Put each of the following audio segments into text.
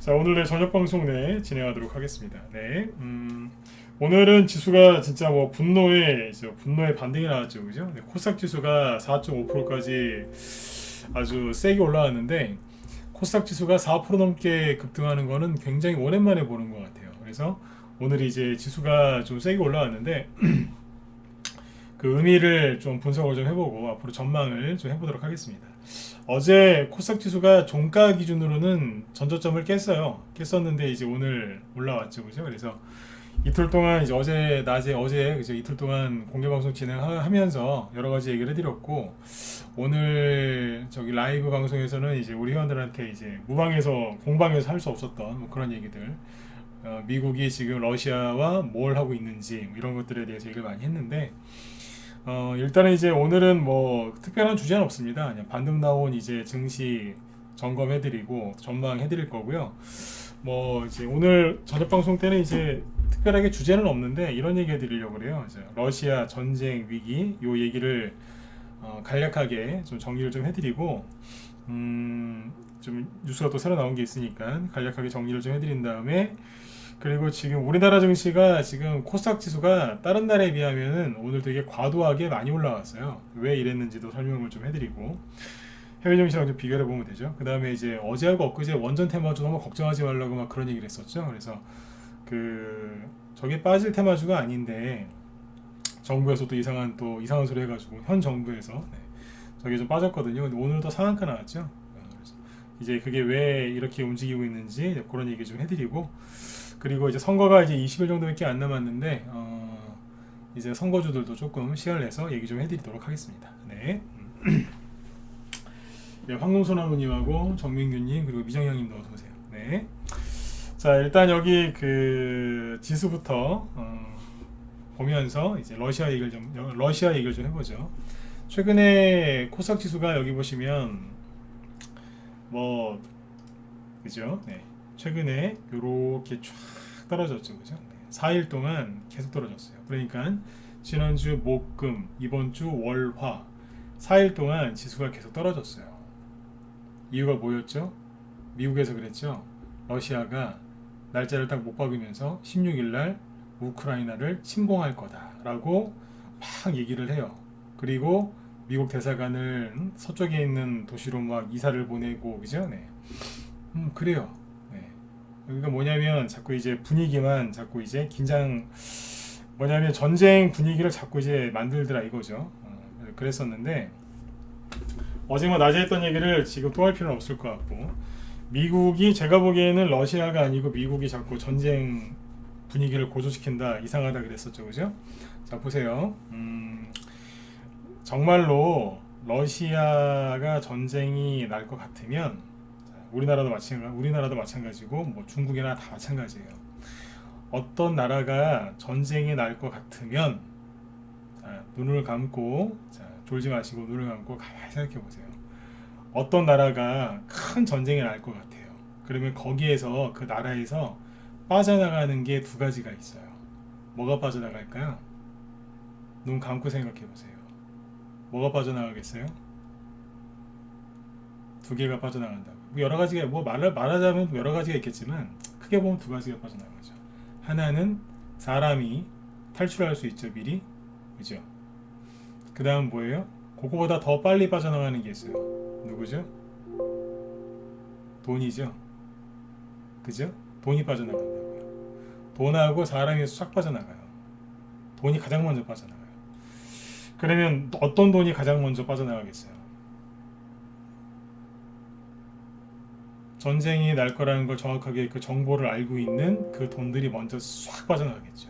자, 오늘의 저녁 방송 진행하도록 하겠습니다. 오늘은 지수가 진짜 뭐 분노의 반등이 나왔죠, 그죠? 네, 코스닥 지수가 4.5%까지 아주 세게 올라왔는데 코스닥 지수가 4% 넘게 급등하는 거는 굉장히 오랜만에 보는 것 같아요. 그래서 오늘 이제 지수가 좀 세게 올라왔는데 그 의미를 좀 분석을 좀 해보고 앞으로 전망을 좀 해보도록 하겠습니다. 어제 코스닥 지수가 종가 기준으로는 전저점을 깼었는데 이제 오늘 올라왔죠, 그죠? 그래서 이틀 동안 이제 어제 그죠? 이틀 동안 공개 방송 진행하면서 여러 가지 얘기를 해드렸고 오늘 저기 라이브 방송에서는 이제 우리 회원들한테 이제 무방에서 공방에서 할 수 없었던 뭐 그런 얘기들, 미국이 지금 러시아와 뭘 하고 있는지 뭐 이런 것들에 대해서 얘기를 많이 했는데. 일단은 이제 오늘은 뭐 특별한 주제는 없습니다. 그냥 반등 나온 이제 증시 점검해드리고 전망해드릴 거고요. 뭐 이제 오늘 저녁 방송 때는 이제 특별하게 주제는 없는데 이런 얘기 해드리려고 그래요. 이제 러시아 전쟁 위기 요 얘기를 간략하게 좀 정리를 좀 해드리고 좀 뉴스가 또 새로 나온 게 있으니까 간략하게 정리를 좀 해드린 다음에 그리고 지금 우리나라 증시가 지금 코스닥 지수가 다른 날에 비하면은 오늘 되게 과도하게 많이 올라왔어요. 왜 이랬는지도 설명을 좀 해드리고 해외 증시랑 좀 비교해 보면 되죠. 그 다음에 이제 어제하고 엊그제 원전 테마주 너무 걱정하지 말라고 막 그런 얘기를 했었죠. 그래서 저게 빠질 테마주가 아닌데 정부에서 또 이상한 소리 해가지고 현 정부에서 저게 좀 빠졌거든요. 근데 오늘도 상한가 나왔죠. 그래서 이제 그게 왜 이렇게 움직이고 있는지 그런 얘기 좀 해드리고. 그리고 이제 선거가 이제 20일 정도밖에 안 남았는데 이제 선거주들도 조금 시간을 내서 얘기 좀 해드리도록 하겠습니다. 네, 황농소나무님하고 정민규님 그리고 미정영님도 어서 오세요. 네, 자 일단 여기 그 지수부터 보면서 이제 러시아 얘기를 좀 해보죠. 최근에 코스닥 지수가 여기 보시면 뭐 그죠? 네. 최근에 이렇게 쫙 떨어졌죠, 그죠? 네. 4일 동안 계속 떨어졌어요. 그러니까 지난주 목, 금, 이번 주 월, 화 4일 동안 지수가 계속 떨어졌어요. 이유가 뭐였죠? 미국에서 그랬죠. 러시아가 날짜를 딱 못 박으면서 16일 날 우크라이나를 침공할 거다라고 막 얘기를 해요. 그리고 미국 대사관을 서쪽에 있는 도시로 막 이사를 보내고, 그죠? 네. 그래요. 여기가 뭐냐면 자꾸 이제 분위기만 자꾸 이제 뭐냐면 전쟁 분위기를 자꾸 이제 만들더라 이거죠. 그랬었는데 어제만 낮에 했던 얘기를 지금 또 할 필요는 없을 것 같고 미국이 제가 보기에는 러시아가 아니고 미국이 자꾸 전쟁 분위기를 고조시킨다 이상하다 그랬었죠, 그죠? 자 보세요. 정말로 러시아가 전쟁이 날 것 같으면 우리나라도 마찬가지고 뭐 중국이나 다 마찬가지예요. 어떤 나라가 전쟁이 날 것 같으면 눈을 감고 졸지 마시고 눈을 감고 가만히 생각해 보세요. 어떤 나라가 큰 전쟁이 날 것 같아요. 그러면 거기에서 그 나라에서 빠져나가는 게 두 가지가 있어요. 뭐가 빠져나갈까요? 눈 감고 생각해 보세요. 뭐가 빠져나가겠어요? 두 개가 빠져나간다고. 여러 가지가 말하자면 여러 가지가 있겠지만 크게 보면 두 가지가 빠져나가죠. 하나는 사람이 탈출할 수 있죠, 미리. 그죠? 그 다음 뭐예요? 그거보다 더 빨리 빠져나가는 게 있어요. 누구죠? 돈이죠. 그죠? 돈이 빠져나간다고요. 돈하고 사람이 싹 빠져나가요. 돈이 가장 먼저 빠져나가요. 그러면 어떤 돈이 가장 먼저 빠져나가겠어요? 전쟁이 날 거라는 걸 정확하게 그 정보를 알고 있는 그 돈들이 먼저 싹 빠져나가겠죠.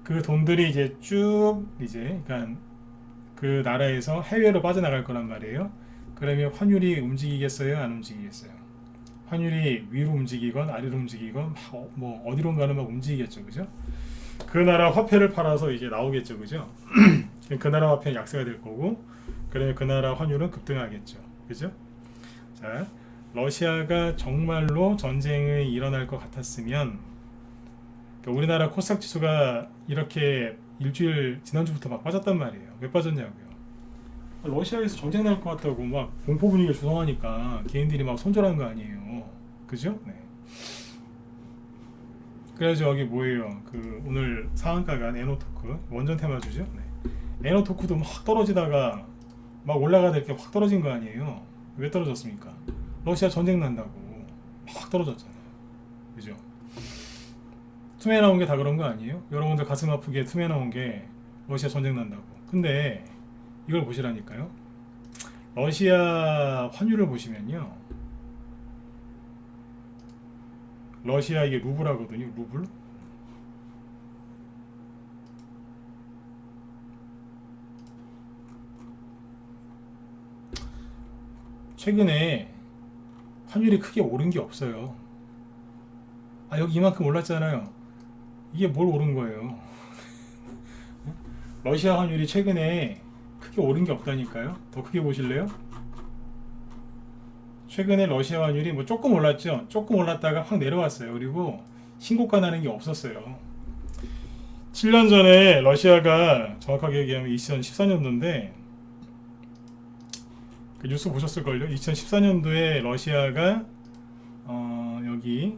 그 돈들이 이제 그러니까 그 나라에서 해외로 빠져나갈 거란 말이에요. 그러면 환율이 움직이겠어요? 안 움직이겠어요? 환율이 위로 움직이건 아래로 움직이건 뭐 어디론가는 막 움직이겠죠, 그죠? 그 나라 화폐를 팔아서 이제 나오겠죠, 그죠? 그 나라 화폐는 약세가 될 거고, 그러면 그 나라 환율은 급등하겠죠, 그죠? 자. 러시아가 정말로 전쟁이 일어날 것 같았으면 그러니까 우리나라 코스닥 지수가 이렇게 일주일 지난주부터 막 빠졌단 말이에요. 왜 빠졌냐고요. 러시아에서 전쟁 날 것 같다고 막 공포 분위기를 조성하니까 개인들이 막 손절한 거 아니에요. 그죠? 네. 그래서 여기 뭐예요? 그 오늘 상한가가 에너토크 원전 테마주죠. 네. 에너토크도 막 떨어지다가 막 올라가다 이렇게 확 떨어진 거 아니에요? 왜 떨어졌습니까? 러시아 전쟁 난다고 막 떨어졌잖아요. 그죠? 투매 나온 게 다 그런 거 아니에요? 여러분들 가슴 아프게 투매 나온 게 러시아 전쟁 난다고. 근데 이걸 보시라니까요. 러시아 환율을 보시면요. 러시아 이게 루블하거든요. 루블. 최근에 환율이 크게 오른 게 없어요. 아 여기 이만큼 올랐잖아요. 이게 뭘 오른 거예요? 러시아 환율이 최근에 크게 오른 게 없다니까요. 더 크게 보실래요? 최근에 러시아 환율이 뭐 조금 올랐죠. 조금 올랐다가 확 내려왔어요. 그리고 신고가 나는 게 없었어요. 7년 전에 러시아가 정확하게 얘기하면 2014년도인데 그 뉴스 보셨을걸요? 2014년도에 러시아가 여기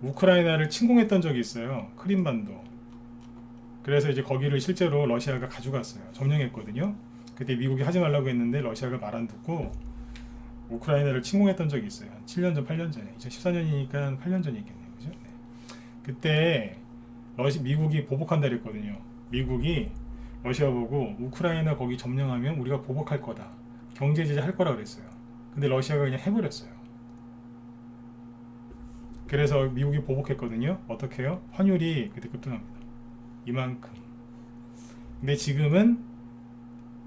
우크라이나를 침공했던 적이 있어요. 크림반도. 그래서 이제 거기를 실제로 러시아가 가져갔어요. 점령했거든요. 그때 미국이 하지 말라고 했는데 러시아가 말 안 듣고 우크라이나를 침공했던 적이 있어요. 한 7년 전, 8년 전에. 2014년이니까 8년 전이겠네요. 그죠? 네. 그때 미국이 보복한다 그랬거든요. 미국이 러시아 보고 우크라이나 거기 점령하면 우리가 보복할 거다. 경제 제재 할 거라 그랬어요. 근데 러시아가 그냥 해버렸어요. 그래서 미국이 보복했거든요. 어떻게 해요? 환율이 그때 급등합니다. 이만큼. 근데 지금은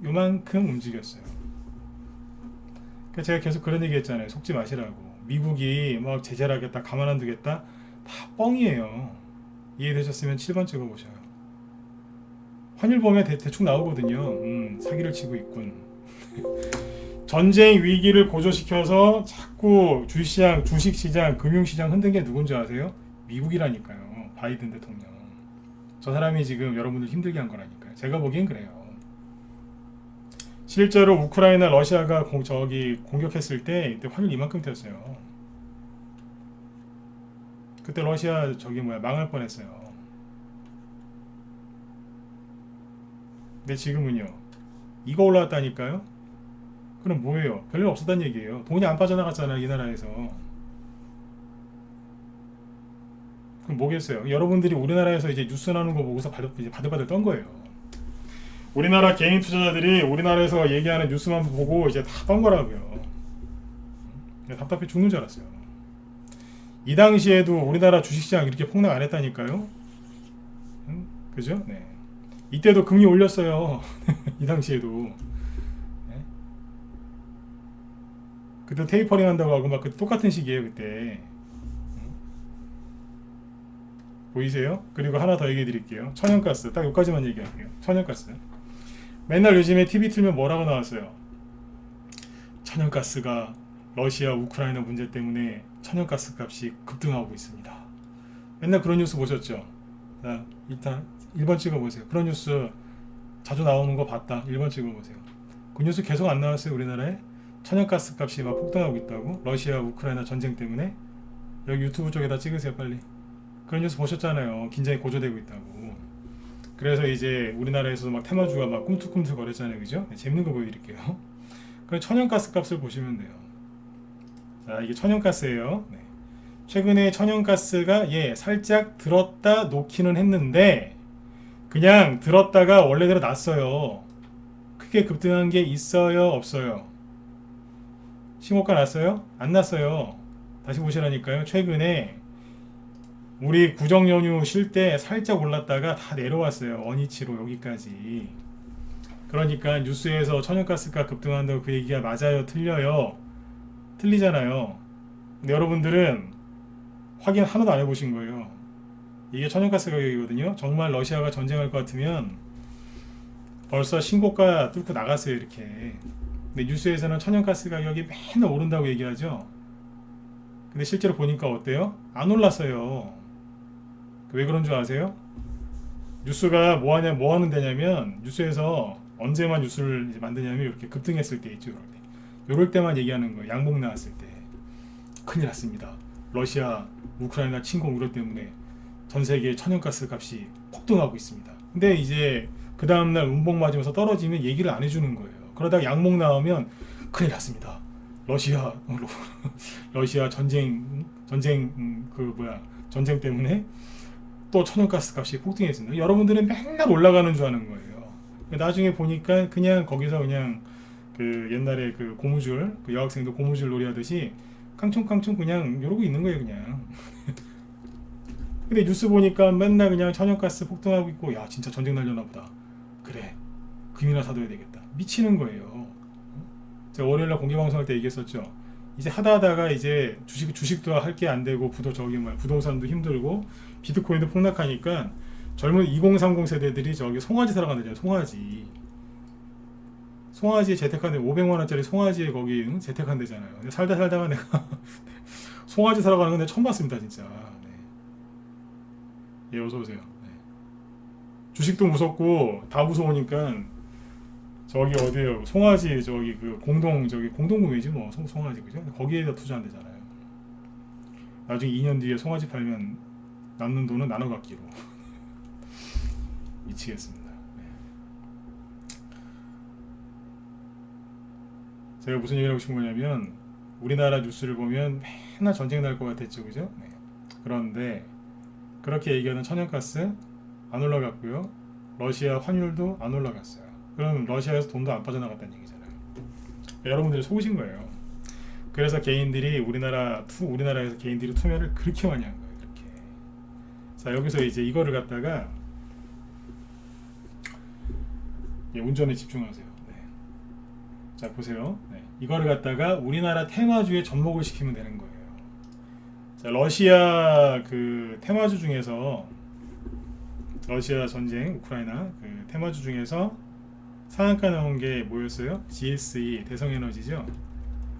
요만큼 움직였어요. 제가 계속 그런 얘기 했잖아요. 속지 마시라고. 미국이 막 제재를 하겠다, 가만 안 두겠다. 다 뻥이에요. 이해되셨으면 7번 찍어보셔요. 환율 보면 대충 나오거든요. 사기를 치고 있군. 전쟁 위기를 고조시켜서 자꾸 주식시장, 금융시장 흔든 게 누군지 아세요? 미국이라니까요. 바이든 대통령. 저 사람이 지금 여러분들 힘들게 한 거라니까요. 제가 보기엔 그래요. 실제로 우크라이나 러시아가 공격했을 때 이때 환율 이만큼 뛰었어요. 그때 러시아 망할 뻔했어요. 근데 지금은요. 이거 올라왔다니까요. 그럼 뭐예요? 별일 없었단 얘기예요. 돈이 안 빠져나갔잖아요. 이 나라에서. 그럼 뭐겠어요? 여러분들이 우리나라에서 이제 뉴스 나오는 거 보고서 바들바들 떤 거예요. 우리나라 개인 투자자들이 우리나라에서 얘기하는 뉴스만 보고 이제 다 떤 거라고요. 답답해 죽는 줄 알았어요. 이 당시에도 우리나라 주식시장 이렇게 폭락 안 했다니까요. 그죠? 네. 이때도 금리 올렸어요. 이 당시에도. 네. 그때 테이퍼링 한다고 하고 막 그때 똑같은 시기에요. 그때. 보이세요? 그리고 하나 더 얘기해 드릴게요. 천연가스. 딱 여기까지만 얘기할게요. 천연가스. 맨날 요즘에 TV 틀면 뭐라고 나왔어요? 천연가스가 러시아 우크라이나 문제 때문에 천연가스 값이 급등하고 있습니다. 맨날 그런 뉴스 보셨죠? 자, 일단 1번 찍어보세요. 그런 뉴스 자주 나오는 거 봤다. 1번 찍어보세요. 그 뉴스 계속 안 나왔어요. 우리나라에 천연가스 값이 막 폭등하고 있다고. 러시아 우크라이나 전쟁 때문에. 여기 유튜브 쪽에다 찍으세요. 빨리. 그런 뉴스 보셨잖아요. 긴장이 고조되고 있다고. 그래서 이제 우리나라에서도 막 테마주가 막 꿈틀꿈틀 거렸잖아요. 그죠? 네, 재밌는 거 보여드릴게요. 그 천연가스 값을 보시면 돼요. 자, 이게 천연가스예요. 네. 최근에 천연가스가 살짝 들었다 놓기는 했는데 그냥 들었다가 원래대로 났어요. 크게 급등한 게 있어요? 없어요? 신고가 났어요? 안 났어요. 다시 보시라니까요. 최근에 우리 구정연휴 쉴 때 살짝 올랐다가 다 내려왔어요. 원위치로 여기까지. 그러니까 뉴스에서 천연가스가 급등한다고 그 얘기가 맞아요? 틀려요? 틀리잖아요. 근데 여러분들은 확인 하나도 안 해보신 거예요. 이게 천연가스 가격이거든요. 정말 러시아가 전쟁할 것 같으면 벌써 신고가 뚫고 나갔어요. 이렇게. 근데 뉴스에서는 천연가스 가격이 맨날 오른다고 얘기하죠. 근데 실제로 보니까 어때요? 안 올랐어요. 왜 그런 줄 아세요? 뉴스가 뭐 하는 데냐면 뉴스에서 언제만 뉴스를 이제 만드냐면 이렇게 급등했을 때 있죠. 이럴 때만 얘기하는 거예요. 양봉 나왔을 때 큰일 났습니다. 러시아 우크라이나 침공 우려 때문에 전 세계 천연가스 값이 폭등하고 있습니다. 근데 이제 그 다음날 운봉 맞으면서 떨어지면 얘기를 안 해주는 거예요. 그러다가 양목 나오면 큰일 났습니다. 러시아 전쟁 때문에 또 천연가스 값이 폭등했습니다. 여러분들은 맨날 올라가는 줄 아는 거예요. 나중에 보니까 그냥 거기서 그냥 그 옛날에 그 고무줄, 그 여학생도 고무줄 놀이 하듯이 깡총깡총 그냥 이러고 있는 거예요, 그냥. 근데 뉴스 보니까 맨날 그냥 천연가스 폭등하고 있고, 야 진짜 전쟁 날려나 보다. 그래, 금이나 사둬야 되겠다. 미치는 거예요. 제가 월요일날 공개방송할 때 얘기했었죠. 이제 하다가 이제 주식도 할 게 안 되고 부동산도 힘들고 비트코인도 폭락하니까 젊은 2030 세대들이 저기 송아지 사러 간다잖아요. 송아지에 재택한데 500만 원짜리 송아지에 거기 재택한대잖아요. 근데 살다가 내가 송아지 사러 가는 건 내가 처음 봤습니다, 진짜. 네. 예, 어서 오세요. 네. 주식도 무섭고 다 무서우니까 저기 어디에요? 송아지 저기 그 공동구매지 뭐 송아지 그죠? 거기에다 투자한대잖아요. 나중에 2년 뒤에 송아지 팔면 남는 돈은 나눠 갖기로. 미치겠습니다. 네. 제가 무슨 얘기를 하고 싶은 거냐면 우리나라 뉴스를 보면 맨날 전쟁 날 것 같았죠, 그죠? 네. 그런데 그렇게 얘기하는 천연가스 안 올라갔고요. 러시아 환율도 안 올라갔어요. 그럼 러시아에서 돈도 안 빠져나갔다는 얘기잖아요. 여러분들이 속으신 거예요. 그래서 우리나라에서 개인들이 투매를 그렇게 많이 한 거예요. 그렇게. 자, 여기서 이제 이거를 갖다가 운전에 집중하세요. 네. 자, 보세요. 네. 이거를 갖다가 우리나라 테마주에 접목을 시키면 되는 거예요. 자, 러시아 그 테마주 중에서 러시아 전쟁, 우크라이나 그 테마주 중에서 상한가 나온 게 뭐였어요? GSE 대성에너지죠.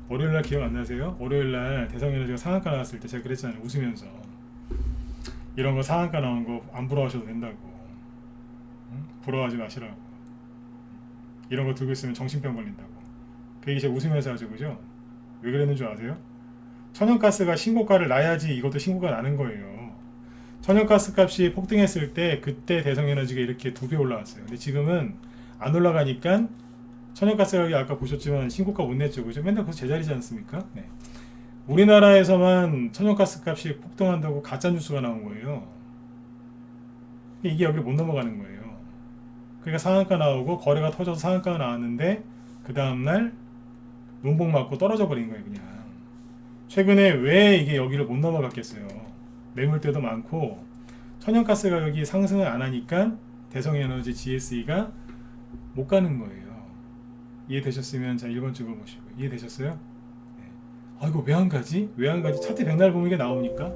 월요일날 기억 안 나세요? 월요일날 대성에너지가 상한가 나왔을 때 제가 그랬잖아요. 웃으면서 이런 거 상한가 나온 거 안 부러워하셔도 된다고. 응? 부러워하지 마시라고. 이런 거 들고 있으면 정신병 걸린다고. 그 얘기 제가 웃으면서 하죠, 그죠? 왜 그랬는 줄 아세요? 천연가스가 신고가를 나야지 이것도 신고가 나는 거예요. 천연가스 값이 폭등했을 때 그때 대성에너지가 이렇게 2배 올라왔어요. 근데 지금은 안 올라가니까 천연가스 가격이 아까 보셨지만 신고가 못 냈죠, 그죠? 맨날 그래서 제자리지 않습니까? 네. 우리나라에서만 천연가스 값이 폭등한다고 가짜 뉴스가 나온 거예요. 이게 여기 못 넘어가는 거예요. 그러니까 상한가 나오고 거래가 터져서 상한가가 나왔는데 그 다음날 눈봉 맞고 떨어져 버린 거예요, 그냥. 최근에 왜 이게 여기를 못 넘어갔겠어요? 매물대도 많고 천연가스 가격이 상승을 안 하니까 대성에너지 GSE가 못 가는 거예요. 이해되셨으면 자 1번 찍어보시고. 이해되셨어요? 네. 아 이거 왜 안 가지? 왜 안 가지? 차트 백날 보면 이게 나옵니까?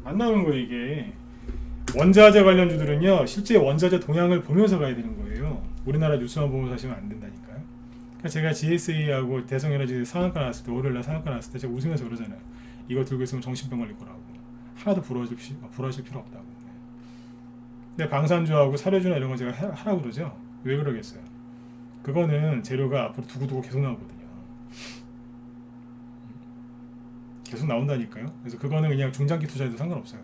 안 나오는 거예요, 이게. 원자재 관련주들은요 실제 원자재 동향을 보면서 가야 되는 거예요. 우리나라 뉴스만 보면서 하시면 안 된다니까요. 그러니까 제가 GSE하고 대성에너지 상한가 나왔을 때, 월요일날 상한가 나왔을 때 제가 웃으면서 그러잖아요. 이거 들고 있으면 정신병 걸릴 거라고. 하나도 부러워하실 필요 없다고. 근데 방산주하고 사료주나 이런 거 제가 하라고 그러죠. 왜 그러겠어요? 그거는 재료가 앞으로 두고두고 계속 나오거든요. 계속 나온다니까요. 그래서 그거는 그냥 중장기 투자해도 상관없어요.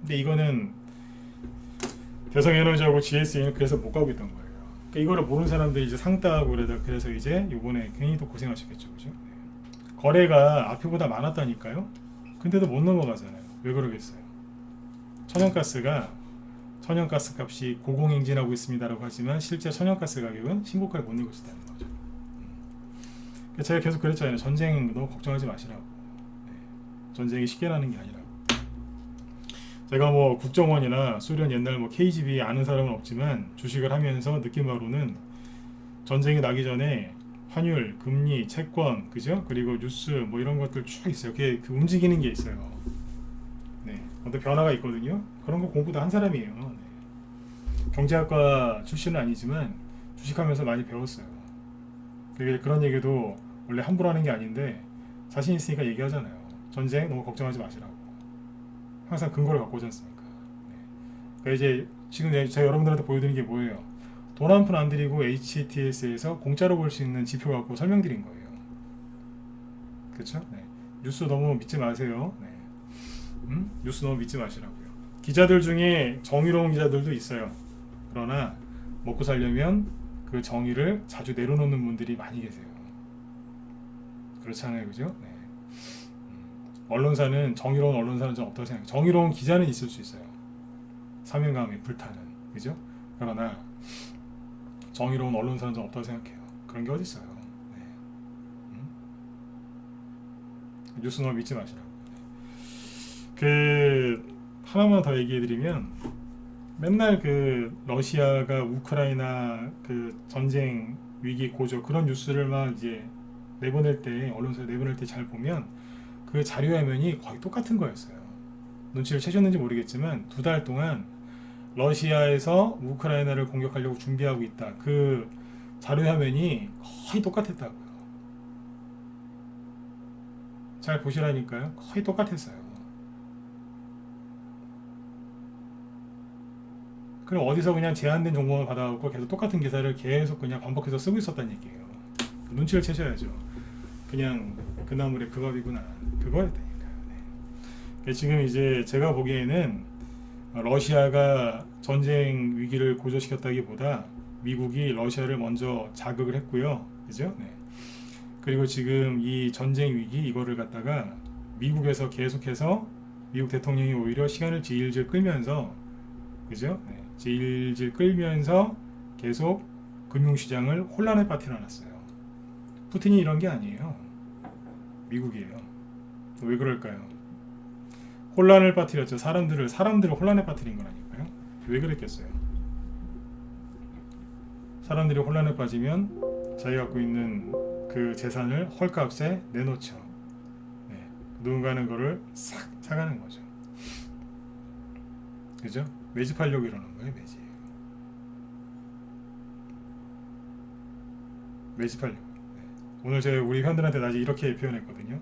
근데 이거는 대성에너지하고 GSE는 그래서 못 가고 있던 거예요. 그러니까 이거를 모르는 사람들이 이제 상따하고 그래서 이제 이번에 괜히 또 고생하셨겠죠, 그죠? 거래가 앞에보다 많았다니까요. 근데도 못 넘어가잖아요. 왜 그러겠어요? 천연가스 값이 고공행진하고 있습니다라고 하지만 실제 천연가스 가격은 신고가를 못 내고 있다는 거죠. 제가 계속 그랬잖아요. 전쟁 너무 걱정하지 마시라고. 네. 전쟁이 쉽게 나는 게 아니라고. 제가 뭐 국정원이나 소련 옛날 뭐 KGB 아는 사람은 없지만 주식을 하면서 느낀 바로는 전쟁이 나기 전에 환율, 금리, 채권, 그죠? 그리고 뉴스 뭐 이런 것들 쭉 있어요. 그게 움직이는 게 있어요. 네, 어떤 변화가 있거든요. 그런 거 공부도 한 사람이에요. 네. 경제학과 출신은 아니지만 주식하면서 많이 배웠어요. 그런 얘기도 원래 함부로 하는 게 아닌데 자신 있으니까 얘기하잖아요. 전쟁 너무 걱정하지 마시라고. 항상 근거를 갖고 오지 않습니까? 네. 그러니까 이제 지금 제가 여러분들한테 보여드리는 게 뭐예요? 돈 한 푼 안 들이고 HTS에서 공짜로 볼 수 있는 지표 갖고 설명드린 거예요. 그렇죠? 네. 뉴스 너무 믿지 마세요. 네. 뉴스 너무 믿지 마시라고요. 기자들 중에 정의로운 기자들도 있어요. 그러나 먹고 살려면 그 정의를 자주 내려놓는 분들이 많이 계세요. 그렇잖아요, 그죠? 네. 언론사는 정의로운 언론사는 좀 없다고 생각해요. 정의로운 기자는 있을 수 있어요. 사명감에 불타는, 그죠? 그러나 정의로운 언론사는 좀 없다고 생각해요. 그런 게 어디 있어요? 네. 뉴스 너무 믿지 마시라고. 그 하나만 더 얘기해드리면 맨날 그 러시아가 우크라이나 그 전쟁 위기 고조 그런 뉴스를 막 이제 내보낼 때 언론사에 내보낼 때 잘 보면 그 자료 화면이 거의 똑같은 거였어요. 눈치를 채셨는지 모르겠지만 2달 동안 러시아에서 우크라이나를 공격하려고 준비하고 있다. 그 자료 화면이 거의 똑같았다고요. 잘 보시라니까요. 거의 똑같았어요. 그럼 어디서 그냥 제한된 정보만 받아갖고 계속 똑같은 기사를 계속 그냥 반복해서 쓰고 있었다는 얘기예요. 눈치를 채셔야죠. 그냥 그 나물에 그 밥이구나. 그거였다니까요. 네. 지금 이제 제가 보기에는 러시아가 전쟁 위기를 고조시켰다기보다 미국이 러시아를 먼저 자극을 했고요. 그죠? 네. 그리고 지금 이 전쟁 위기 이거를 갖다가 미국에서 계속해서 미국 대통령이 오히려 시간을 질질 끌면서 그죠? 네. 질질 끌면서 계속 금융시장을 혼란에 빠뜨려 놨어요. 푸틴이 이런 게 아니에요. 미국이에요. 왜 그럴까요? 혼란을 빠뜨렸죠. 사람들을 혼란에 빠뜨린 거라니까요. 왜 그랬겠어요? 사람들이 혼란에 빠지면 자기가 갖고 있는 그 재산을 헐값에 내놓죠. 네. 누군가는 그거를 싹 사가는 거죠. 그죠? 매집하려고 이러는 거예요. 매집하려고. 네. 오늘 제가 우리 회원들한테 낮에 이렇게 표현했거든요.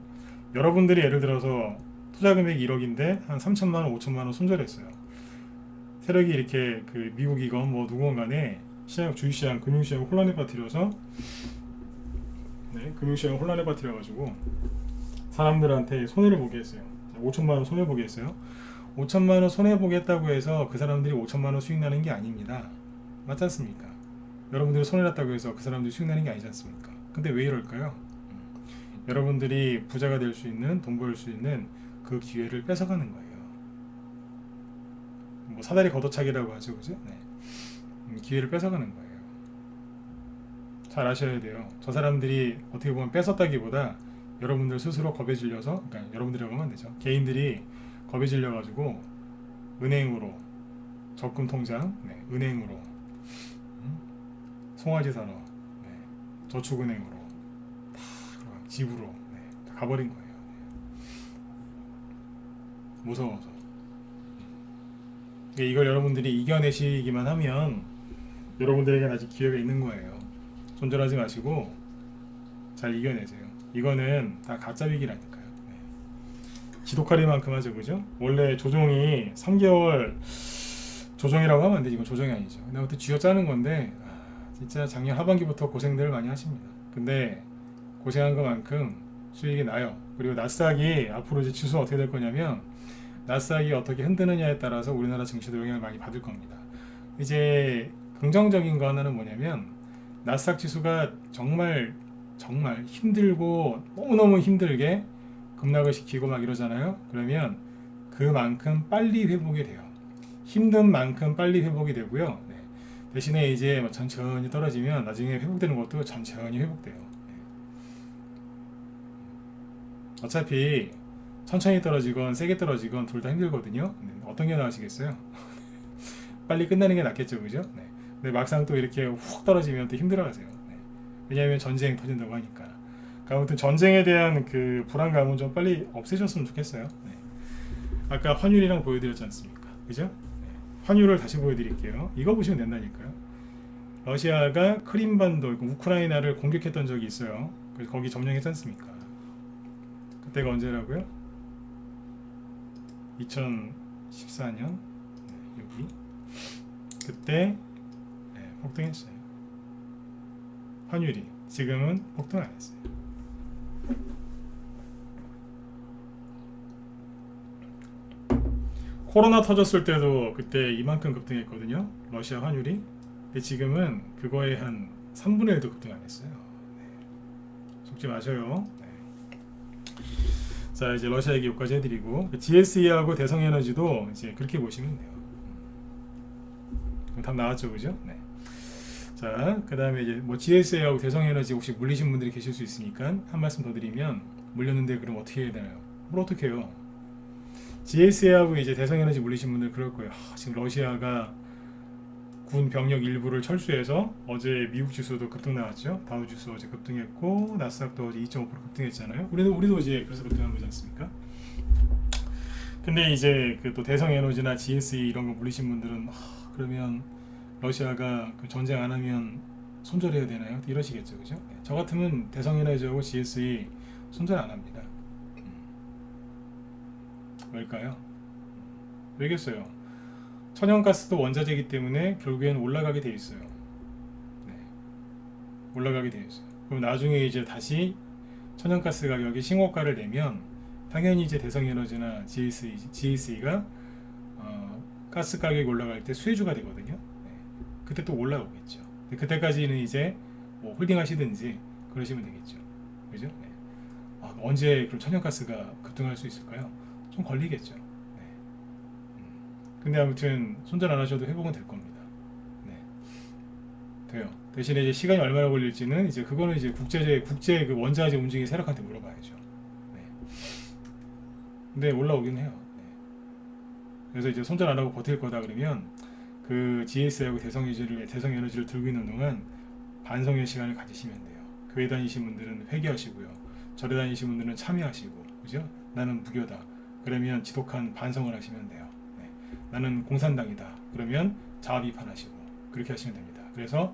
여러분들이 예를 들어서 투자 금액이 1억인데 한 3천만 원, 5천만 원 손절했어요. 세력이 이렇게 그 미국이건 뭐 누군 간에 시장, 주식시장, 금융시장 혼란에 빠뜨려서 네, 금융시장 혼란에 빠뜨려가지고 사람들한테 손해를 보게 했어요. 5천만 원 손해 보게 했어요. 5천만 원 손해 보겠다고 해서 그 사람들이 5천만 원 수익 나는 게 아닙니다. 맞지 않습니까? 여러분들이 손해 났다고 해서 그 사람들이 수익 나는 게 아니지 않습니까? 근데 왜 이럴까요? 여러분들이 부자가 될 수 있는, 돈 벌 수 있는 그 기회를 뺏어가는 거예요. 뭐 사다리 걷어차기라고 하죠, 그죠? 네. 기회를 뺏어가는 거예요. 잘 아셔야 돼요. 저 사람들이 어떻게 보면 뺏었다기보다 여러분들 스스로 겁에 질려서, 그러니까 여러분들이라고 하면 안 되죠. 개인들이 겁에 질려가지고 은행으로 적금 통장, 네, 은행으로, 송아지 사러, 네, 저축은행으로, 다 집으로 네, 다 가버린 거예요. 네. 무서워서. 이걸 여러분들이 이겨내시기만 하면 여러분들에게 아직 기회가 있는 거예요. 손절하지 마시고 잘 이겨내세요. 이거는 다 가짜 위기라니까요. 네. 지독하리만큼 하죠, 그죠? 원래 조종이 3개월 조종이라고 하면 안 되지. 이건 조종이 아니죠. 근데 아무튼 쥐어 짜는 건데 진짜 작년 하반기부터 고생들을 많이 하십니다. 근데 고생한 것만큼 수익이 나요. 그리고 나스닥이 앞으로 이제 지수가 어떻게 될 거냐면 나스닥이 어떻게 흔드느냐에 따라서 우리나라 증시도 영향을 많이 받을 겁니다. 이제 긍정적인 거 하나는 뭐냐면 나스닥 지수가 정말 힘들고 너무너무 힘들게 급락을 시키고 막 이러잖아요. 그러면 그만큼 빨리 회복이 돼요. 힘든 만큼 빨리 회복이 되고요. 네. 대신에 이제 뭐 천천히 떨어지면 나중에 회복되는 것도 천천히 회복돼요. 네. 어차피 천천히 떨어지건 세게 떨어지건 둘 다 힘들거든요. 네. 어떤 게 나으시겠어요? 빨리 끝나는 게 낫겠죠, 그죠? 네. 근데 막상 또 이렇게 훅 떨어지면 또 힘들어가세요. 네. 왜냐하면 전쟁 터진다고 하니까. 그러니까 아무튼 전쟁에 대한 그 불안감은 좀 빨리 없애줬으면 좋겠어요. 네. 아까 환율이랑 보여드렸지 않습니까? 그죠? 네. 환율을 다시 보여드릴게요. 이거 보시면 된다니까요. 러시아가 크림반도, 우크라이나를 공격했던 적이 있어요. 그래서 거기 점령했지 않습니까? 그때가 언제라고요? 2014년 네, 여기 그때 네, 폭등했어요. 환율이 지금은 폭등 안 했어요. 코로나 터졌을 때도 그때 이만큼 급등했거든요. 러시아 환율이. 근데 지금은 그거의 한 3분의 1도 급등 안 했어요. 네. 속지 마셔요. 네. 자, 이제 러시아 얘기 여기까지 해드리고 GSE하고 대성에너지도 이제 그렇게 보시면 돼요. 답 나왔죠, 그죠? 네. 자, 그 다음에 이제 뭐 GSA하고 대성에너지 혹시 물리신 분들이 계실 수 있으니까 한 말씀 더 드리면, 물렸는데 그럼 어떻게 해야 되나요? 뭘 어떻게 해요? GSA하고 이제 대성에너지 물리신 분들 그럴 거예요. 지금 러시아가 군 병력 일부를 철수해서 어제 미국 지수도 급등 나왔죠. 다우 지수 어제 급등했고 나스닥도 어제 2.5% 급등했잖아요. 우리도 이제 그래서 급등한 거지 않습니까? 근데 이제 그 또 대성에너지나 GSE 이런 거 물리신 분들은 그러면 러시아가 그 전쟁 안 하면 손절해야 되나요? 이러시겠죠, 그죠? 저 같으면 대성에너지하고 GSE 손절 안 합니다. 왜일까요? 왜겠어요? 천연가스도 원자재이기 때문에 결국엔 올라가게 돼 있어요. 네. 올라가게 돼 있어요. 그럼 나중에 이제 다시 천연가스 가격이 신고가를 내면 당연히 이제 대성에너지나 GSE가 가스 가격이 올라갈 때 수혜주가 되거든요. 네. 그때 또 올라오겠죠. 그때까지는 이제 뭐 홀딩 하시든지 그러시면 되겠죠. 그죠? 네. 언제 그럼 천연가스가 급등할 수 있을까요? 좀 걸리겠죠. 네. 근데 아무튼 손절 안 하셔도 회복은 될 겁니다. 네. 돼요. 대신에 이제 시간이 얼마나 걸릴지는 이제 그거는 이제 국제 그 원자재 움직이는 세력한테 물어봐야죠. 네. 근데 올라오긴 해요. 네. 그래서 이제 손절 안 하고 버틸 거다 그러면 그 GS하고 대성에너지를 들고 있는 동안 반성의 시간을 가지시면 돼요. 교회 다니신 분들은 회개하시고요. 절에 다니신 분들은 참여하시고, 그죠? 나는 무교다. 그러면 지독한 반성을 하시면 돼요. 네. 나는 공산당이다. 그러면 자아 비판하시고 그렇게 하시면 됩니다. 그래서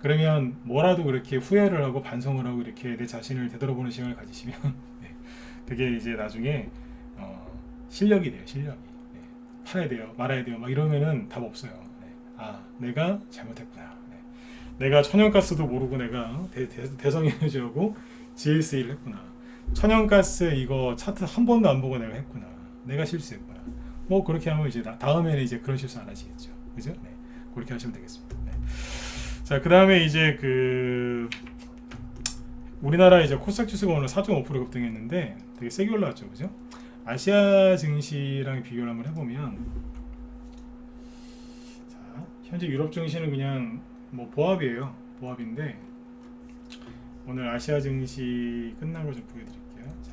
그러면 뭐라도 그렇게 후회를 하고 반성을 하고 이렇게 내 자신을 되돌아보는 시간을 가지시면 네. 그게 이제 나중에 실력이 돼요. 실력이. 네. 팔아야 돼요. 말아야 돼요. 막 이러면은 답 없어요. 네. 내가 잘못했구나. 네. 내가 천연가스도 모르고 내가 대성에너지하고 GSE를 했구나. 천연가스 이거 차트 한 번도 안 보고 내가 했구나. 내가 실수했구나. 뭐 그렇게 하면 이제 다음에는 이제 그런 실수 안 하시겠죠. 그죠? 네. 그렇게 하시면 되겠습니다. 네. 자, 그 다음에 이제 그 우리나라 이제 코스닥 지수가 오늘 4.5% 급등했는데 되게 세게 올라왔죠. 그죠? 아시아 증시랑 비교를 한번 해보면, 자, 현재 유럽 증시는 그냥 뭐 보합이에요. 보합인데 오늘 아시아 증시 끝난 거 좀 보여드릴게요. 자,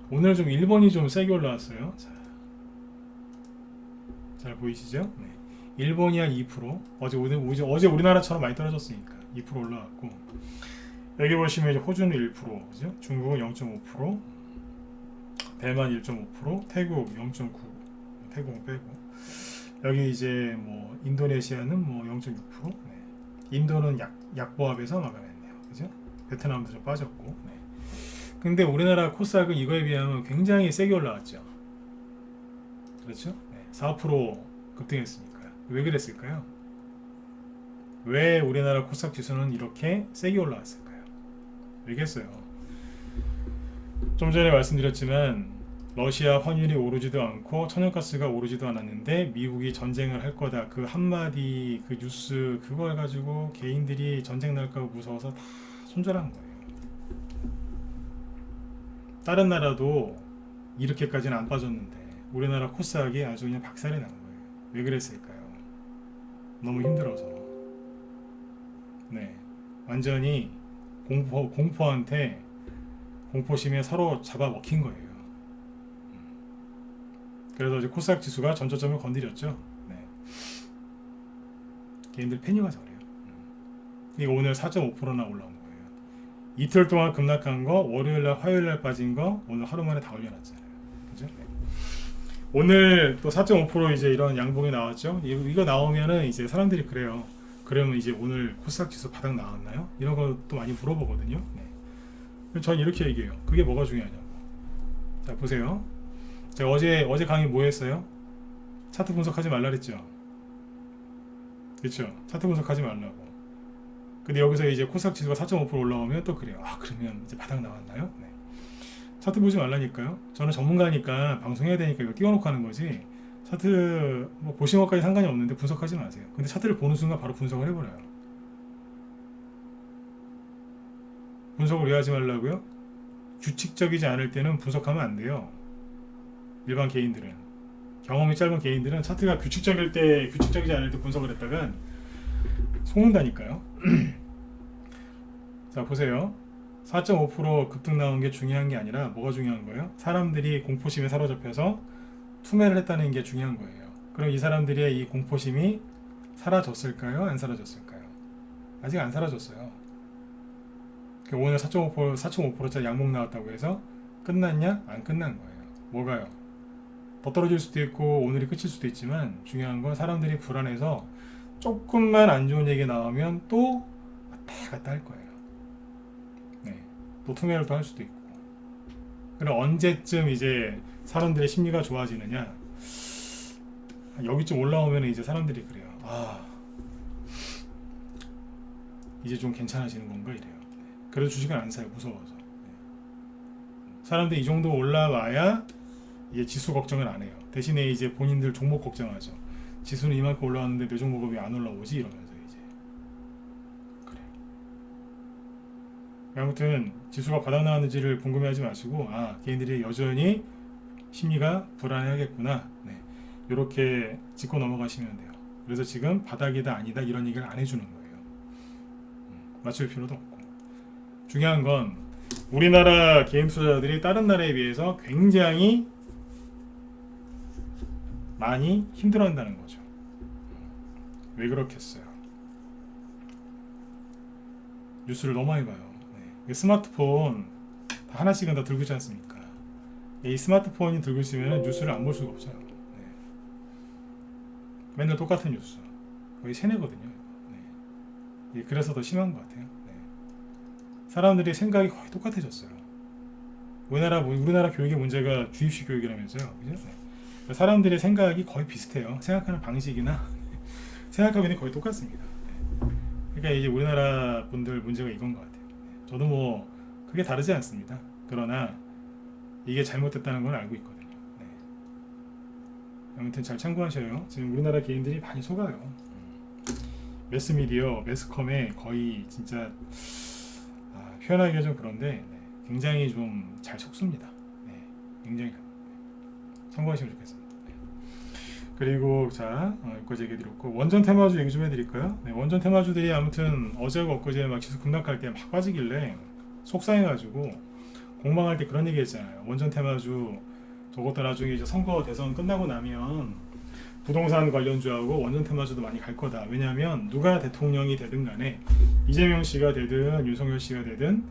오늘 좀 일본이 좀 세게 올라왔어요. 자, 잘 보이시죠? 네. 일본이 한 2%, 어제 우리나라처럼 많이 떨어졌으니까 2% 올라왔고, 여기 보시면 이제 호주는 1%, 그죠? 중국은 0.5%, 대만 1.5%, 태국 0.9%, 태국 빼고. 여기 이제 뭐 인도네시아는 뭐 0.6%, 네. 인도는 약보합에서 마감했네요, 그죠? 베트남도 좀 빠졌고, 네. 근데 우리나라 코스닥은 이거에 비하면 굉장히 세게 올라왔죠. 그렇죠? 네. 4% 급등했으니까요. 왜 그랬을까요? 왜 우리나라 코스닥 지수는 이렇게 세게 올라왔을까요? 왜겠어요? 좀 전에 말씀드렸지만 러시아 환율이 오르지도 않고 천연가스가 오르지도 않았는데 미국이 전쟁을 할 거다, 그 한마디 그 뉴스 그걸 가지고 개인들이 전쟁 날까 무서워서 다 손절한 거예요. 다른 나라도 이렇게까지는 안 빠졌는데 우리나라 코스닥이 아주 그냥 박살이 난 거예요. 왜 그랬을까요? 너무 힘들어서. 네, 완전히 공포한테 공포심에 서로 잡아먹힌 거예요. 그래서 이제 코스닥 지수가 전저점을 건드렸죠. 네. 개인들 패닉해서 그래요. 이거 오늘 4.5%나 올라온 거예요. 이틀 동안 급락한 거, 월요일날 화요일날 빠진 거 오늘 하루 만에 다 올려놨잖아요. 그죠? 네. 오늘 또 4.5% 이제 이런 양봉이 나왔죠. 이거 나오면은 이제 사람들이 그래요. 그러면 이제 오늘 코스닥 지수 바닥 나왔나요? 이런 것도 많이 물어보거든요. 네. 전 이렇게 얘기해요. 그게 뭐가 중요하냐고. 자, 보세요. 제가 어제 강의 뭐 했어요? 차트 분석하지 말라 그랬죠. 그렇죠? 차트 분석하지 말라고. 근데 여기서 이제 코스닥 지수가 4.5% 올라오면 또 그래요. 아, 그러면 이제 바닥 나왔나요? 네. 차트 보지 말라니까요. 저는 전문가니까 방송해야 되니까 이거 띄워놓고 하는 거지. 차트 뭐 보신 것까지 상관이 없는데 분석하지 마세요. 근데 차트를 보는 순간 바로 분석을 해버려요. 분석을 왜 하지 말라고요? 규칙적이지 않을 때는 분석하면 안 돼요. 일반 개인들은, 경험이 짧은 개인들은 차트가 규칙적이지 않을 때 분석을 했다간 속는다니까요. 자, 보세요. 4.5% 급등 나온 게 중요한 게 아니라 뭐가 중요한 거예요? 사람들이 공포심에 사로잡혀서 투매를 했다는 게 중요한 거예요. 그럼 이 사람들의 이 공포심이 사라졌을까요? 안 사라졌을까요? 아직 안 사라졌어요. 오늘 4.5%짜리 양봉 나왔다고 해서 끝났냐? 안 끝난 거예요. 뭐가요? 더 떨어질 수도 있고 오늘이 끝일 수도 있지만 중요한 건 사람들이 불안해서 조금만 안 좋은 얘기 나오면 또 왔다 갔다 할 거예요. 네, 또 투매를 또 할 수도 있고. 그럼 언제쯤 이제 사람들의 심리가 좋아지느냐? 여기쯤 올라오면 이제 사람들이 그래요. 아, 이제 좀 괜찮아지는 건가 이래요. 그래도 주식은 안 사요. 무서워서. 사람들이 이 정도 올라와야 이제 지수 걱정을 안 해요. 대신에 이제 본인들 종목 걱정하죠. 지수는 이만큼 올라왔는데 내 종목은 왜 안 올라오지? 이러면서 이제 그래요. 아무튼 지수가 바닥 나왔는지를 궁금해하지 마시고, 아, 개인들이 여전히 심리가 불안해하겠구나. 네, 이렇게 짚고 넘어가시면 돼요. 그래서 지금 바닥이다 아니다 이런 얘기를 안 해주는 거예요. 맞출 필요도 없고. 중요한 건 우리나라 개인 투자자들이 다른 나라에 비해서 굉장히 많이 힘들어한다는 거죠. 왜 그렇겠어요? 뉴스를 너무 많이 봐요. 네. 스마트폰 하나씩은 다 들고 있지 않습니까? 이 스마트폰이 들고 있으면 뉴스를 안 볼 수가 없어요. 네. 맨날 똑같은 뉴스. 거의 세뇌거든요. 네. 그래서 더 심한 것 같아요. 네. 사람들이 생각이 거의 똑같아졌어요. 우리나라 교육의 문제가 주입식 교육이라면서요. 그죠? 네. 사람들의 생각이 거의 비슷해요. 생각하는 방식이나 생각하기는 거의 똑같습니다. 네. 그러니까 이제 우리나라 분들 문제가 이건 것 같아요. 네. 저도 뭐 크게 다르지 않습니다. 그러나 이게 잘못됐다는 건 알고 있거든요. 네. 아무튼 잘 참고하셔요. 지금 우리나라 개인들이 많이 속아요. 매스미디어, 매스컴에 거의 진짜 표현하기가 좀 그런데 네, 굉장히 좀 잘 속습니다. 네, 굉장히 참고하시면 좋겠습니다. 네. 그리고 자, 여기까지 얘기 드렸고 원전 테마주 얘기 좀 해드릴까요? 네, 원전 테마주들이 아무튼 어제하고 엊그제 막 지수 급락할 때 막 빠지길래 속상해가지고 공방할 때 그런 얘기 했잖아요. 원전 테마주 저것도 나중에 이제 선거 대선 끝나고 나면 부동산 관련주하고 원전 테마주도 많이 갈 거다. 왜냐하면 누가 대통령이 되든 간에 이재명 씨가 되든 윤석열 씨가 되든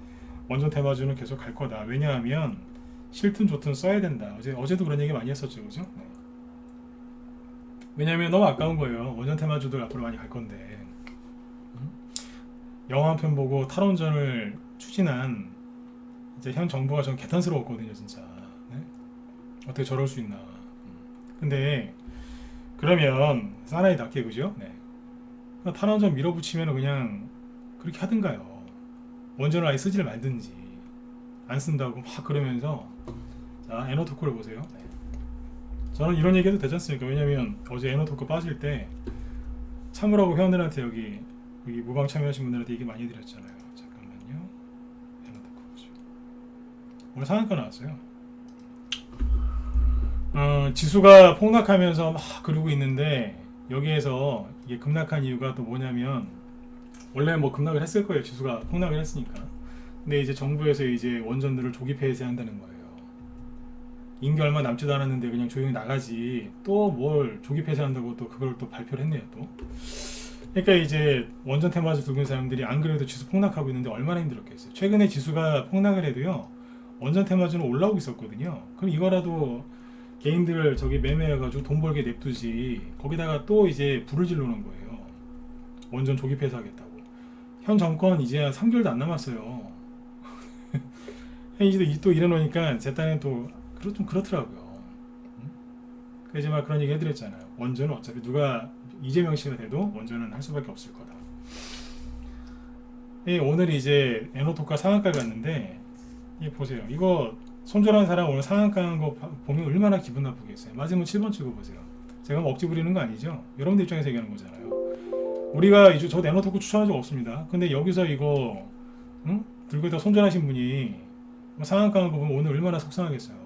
원전 테마주는 계속 갈 거다. 왜냐하면 싫든 좋든 써야 된다. 어제도 그런 얘기 많이 했었죠, 그죠? 네. 왜냐하면 너무 아까운 거예요. 원전 테마주들 앞으로 많이 갈 건데. 영화 한 편 보고 탈원전을 추진한 이제 현 정부가 전 개탄스러웠거든요, 진짜. 네? 어떻게 저럴 수 있나. 근데 그러면 사나이답게 그죠? 네. 탈원전 밀어붙이면 그냥 그렇게 하든가요. 원전을 아예 쓰지를 말든지 안 쓴다고 막 그러면서 자 에너토크를 보세요. 네. 저는 이런 얘기해도 되지 않습니까? 왜냐면 어제 에너토크 빠질 때 참으라고 회원들한테 여기 무방 참여하신 분들한테 얘기 많이 해드렸잖아요. 잠깐만요. 에너토크 보죠. 오늘 상한가 나왔어요. 지수가 폭락하면서 막 그러고 있는데 여기에서 이게 급락한 이유가 또 뭐냐면 원래 뭐 급락을 했을 거예요. 지수가 폭락을 했으니까. 근데 이제 정부에서 이제 원전들을 조기 폐쇄한다는 거예요. 임기 얼마 남지도 않았는데 그냥 조용히 나가지 또 뭘 조기 폐쇄한다고 또 그걸 또 발표를 했네요 또. 그러니까 이제 원전 테마주 들고 있는 사람들이 안 그래도 지수 폭락하고 있는데 얼마나 힘들었겠어요. 최근에 지수가 폭락을 해도요 원전 테마주는 올라오고 있었거든요. 그럼 이거라도 개인들 저기 매매해가지고 돈 벌게 냅두지 거기다가 또 이제 불을 지르는 거예요. 원전 조기 폐쇄하겠다고. 현 정권 이제 한 3개월도 안 남았어요. 이제 또 이래놓으니까 제 딴엔 또 좀 그렇더라고요. 그래서 막 그런 얘기 해드렸잖아요. 원전은 어차피 누가 이재명 씨가 돼도 원전은 할 수밖에 없을 거다. 오늘 이제 에너토크가 상한가를 갔는데 이 보세요. 이거 손절한 사람 오늘 상한가 한 거 보면 얼마나 기분 나쁘겠어요. 맞으면 7번 찍어보세요. 제가 뭐 억지 부리는 거 아니죠. 여러분들 입장에서 얘기하는 거잖아요. 우리가 이제 저 에너토크 추천한 적 없습니다. 근데 여기서 이거 들고 있다 손절하신 분이 상한가 한 거 보면 오늘 얼마나 속상하겠어요.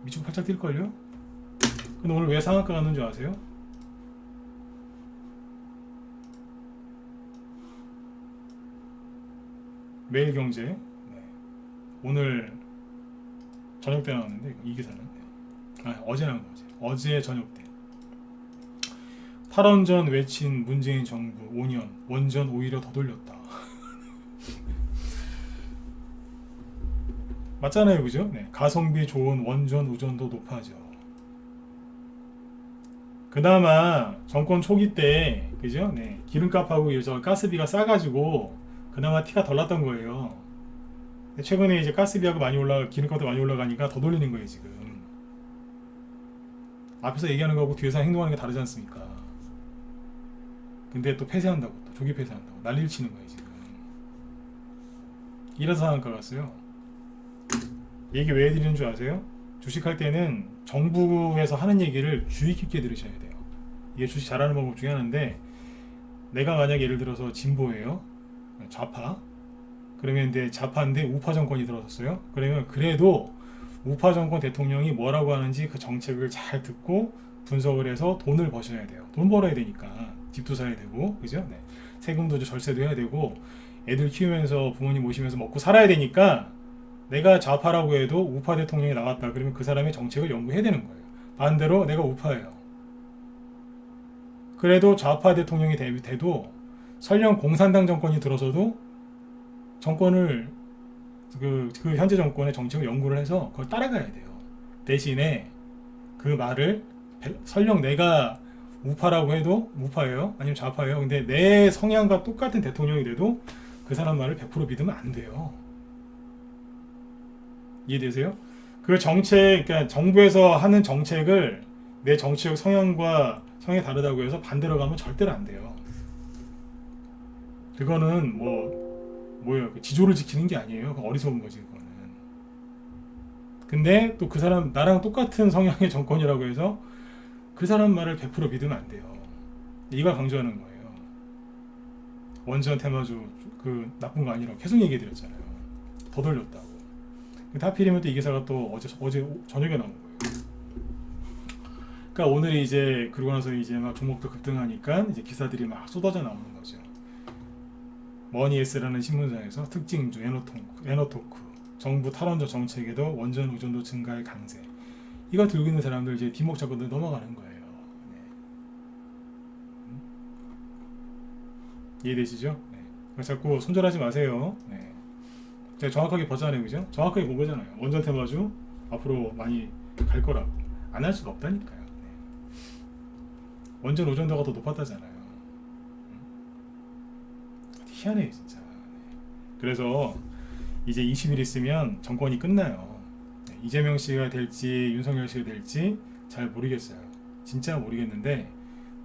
미치고 팔짝 뛸걸요? 근데 오늘 왜 상한가 갔는 줄 아세요? 매일경제 네. 오늘 저녁 때 나왔는데 이 기사는 어제 나온 거지. 어제 저녁 때 탈원전 외친 문재인 정부 5년 원전 오히려 더 돌렸다. 맞잖아요, 그죠? 네. 가성비 좋은 원전 우전도 높아져. 그나마 정권 초기 때 그죠? 네. 기름값하고 이래서 가스비가 싸가지고 그나마 티가 덜 났던 거예요. 최근에 이제 가스비하고 많이 기름값도 많이 올라가니까 더 돌리는 거예요, 지금. 앞에서 얘기하는 거하고 뒤에서 행동하는 게 다르지 않습니까? 근데 또 폐쇄한다고, 또 조기 폐쇄한다고 난리를 치는 거예요, 지금. 이래서 상한가 갔어요. 얘기 왜 해드리는 줄 아세요? 주식할 때는 정부에서 하는 얘기를 주의 깊게 들으셔야 돼요. 이게 주식 잘하는 방법 중에 하나인데, 내가 만약에 예를 들어서 진보예요, 좌파. 그러면 이제 좌파인데 우파 정권이 들어섰어요. 그러면 그래도 우파 정권 대통령이 뭐라고 하는지 그 정책을 잘 듣고 분석을 해서 돈을 버셔야 돼요. 돈 벌어야 되니까 집도 사야 되고, 그죠? 네. 세금도 절세도 해야 되고, 애들 키우면서 부모님 모시면서 먹고 살아야 되니까 내가 좌파라고 해도 우파 대통령이 나왔다 그러면 그 사람의 정책을 연구해야 되는 거예요. 반대로 내가 우파예요. 그래도 좌파 대통령이 돼도 설령 공산당 정권이 들어서도 정권을 그 현재 정권의 정책을 연구를 해서 그걸 따라가야 돼요. 대신에 그 말을 설령 내가 우파라고 해도 우파예요, 아니면 좌파예요. 근데 내 성향과 똑같은 대통령이 돼도 그 사람 말을 100% 믿으면 안 돼요. 이해되세요? 그 정책, 그러니까 정부에서 하는 정책을 내 정치적 성향과 성향이 다르다고 해서 반대로 가면 절대로 안 돼요. 그거는 뭐예요? 지조를 지키는 게 아니에요. 그건 어리석은 거지, 그거는. 근데 또 그 사람, 나랑 똑같은 성향의 정권이라고 해서 그 사람 말을 100% 믿으면 안 돼요. 이걸 강조하는 거예요. 원전 테마주 그 나쁜 거 아니라고 계속 얘기해 드렸잖아요. 더 돌렸다고. 하필이면 또 이 기사가 또 어제 저녁에 나온 거예요. 그러니까 오늘이 이제 그러고 나서 이제 막 종목도 급등하니까 이제 기사들이 막 쏟아져 나오는 거죠. 머니에스라는 신문사에서 특징주 에너토크 정부 탈원전 정책에도 원전 의존도 증가의 강세. 이거 들고 있는 사람들 이제 뒷목 잡고 넘어가는 거예요. 네. 이해되시죠? 네. 자꾸 손절하지 마세요. 네. 제가 정확하게 봤잖아요, 그죠? 정확하게 본 거잖아요. 원전 테마주 앞으로 많이 갈 거라고. 안 할 수가 없다니까요. 네. 원전 의존도가 더 높았다잖아요. 희한해요, 진짜. 네. 그래서 이제 20일 있으면 정권이 끝나요. 네. 이재명 씨가 될지 윤석열 씨가 될지 잘 모르겠어요. 진짜 모르겠는데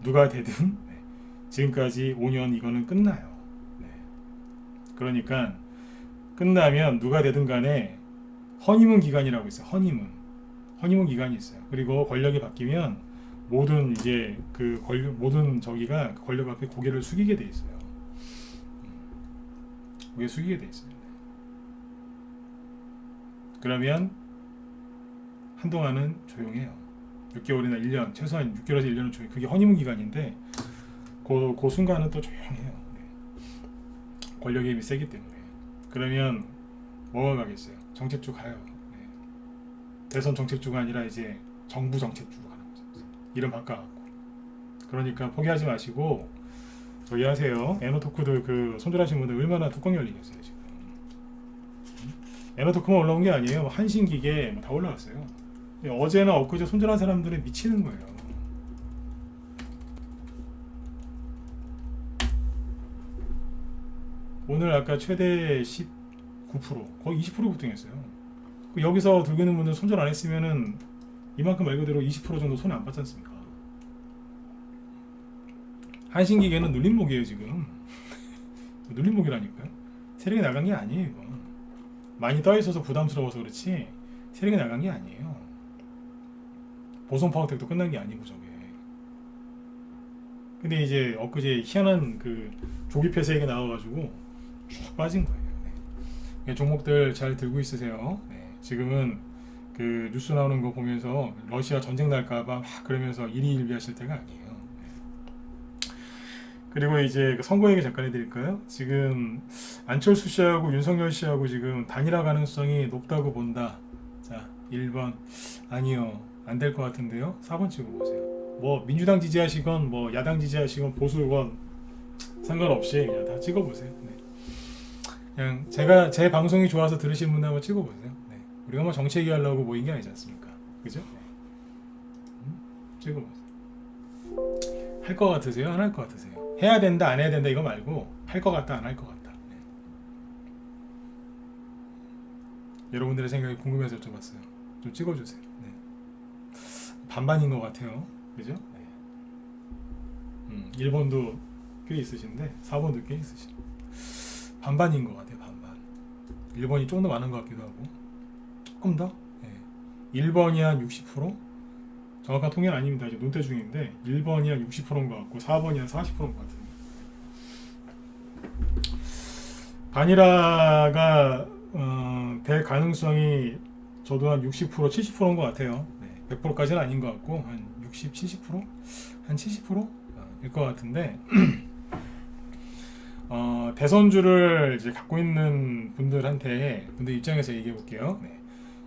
누가 되든 네. 지금까지 5년 이거는 끝나요. 네. 그러니까 끝나면 누가 되든 간에 허니문 기간이라고 있어요. 허니문 기간이 있어요. 그리고 권력이 바뀌면 모든 이제 그 모든 저기가 권력 앞에 고개를 숙이게 돼 있어요. 고개 숙이게 돼 있어요. 그러면 한동안은 조용해요. 6개월이나 1년, 최소한 6개월에서 1년은 조용. 그게 허니문 기간인데 그 순간은 또 조용해요. 네. 권력의 힘이 세기 때문에. 그러면 뭐가 가겠어요? 정책주 가요. 네. 대선 정책주가 아니라 이제 정부 정책주로 가는 거죠. 이름 바꿔갖고. 그러니까 포기하지 마시고 저기 하세요. 에너토크도 그 손절하신 분들 얼마나 뚜껑 열리겠어요 지금. 에너토크만 올라온 게 아니에요. 한신기계 다 올라왔어요. 어제나 엊그제 손절한 사람들은 미치는 거예요. 오늘 아까 최대 19% 거의 20% 급등했어요. 여기서 들고 있는 분들 손절 안 했으면은 이만큼 말 그대로 20% 정도 손해 안 봤지 않습니까? 한신기계는 눌림목이에요 지금. 눌림목이라니까요. 세력이 나간 게 아니에요. 이건 많이 떠 있어서 부담스러워서 그렇지 세력이 나간 게 아니에요. 보선 파워텍도 끝난 게 아니고 저게. 근데 이제 엊그제 희한한 그 조기 폐쇄액이 나와가지고 쭉 빠진 거예요. 네. 종목들 잘 들고 있으세요. 네. 지금은 그 뉴스 나오는 거 보면서 러시아 전쟁 날까봐 막 그러면서 일희일비하실 때가 아니에요. 네. 그리고 이제 그 선거 얘기 잠깐 해드릴까요? 지금 안철수 씨하고 윤석열 씨하고 지금 단일화 가능성이 높다고 본다. 자, 1번 아니요, 안 될 것 같은데요. 4번 찍어보세요. 뭐 민주당 지지하시건 뭐 야당 지지하시건 보수건 상관없이 그냥 다 찍어보세요. 네. 그냥 제가 제 방송이 좋아서 들으신 분들 한번 찍어보세요. 네. 우리가 뭐 정치 얘기하려고 모인 게 아니지 않습니까? 그죠? 네. 찍어보세요. 할 것 같으세요? 안 할 것 같으세요? 해야 된다 안 해야 된다 이거 말고 할 것 같다 안 할 것 같다. 네. 여러분들의 생각이 궁금해서 여쭤봤어요. 좀 찍어주세요. 네. 반반인 것 같아요. 그죠? 네. 1번도 꽤 있으신데 4번도 꽤 있으신. 반반인 것 같아요. 반반. 1번이 좀 더 많은 것 같기도 하고 조금 더. 네. 1번이 한 60%? 정확한 통계는 아닙니다. 이제 논대 중인데 1번이 한 60%인 것 같고 4번이 한 40%인 것 같아요. 단일화가 될 가능성이 저도 한 60%, 70%인 것 같아요. 네. 100%까지는 아닌 것 같고 한 60, 70%? 한 70%일 것 같은데 대선주를 이제 갖고 있는 분들 입장에서 얘기해 볼게요. 네.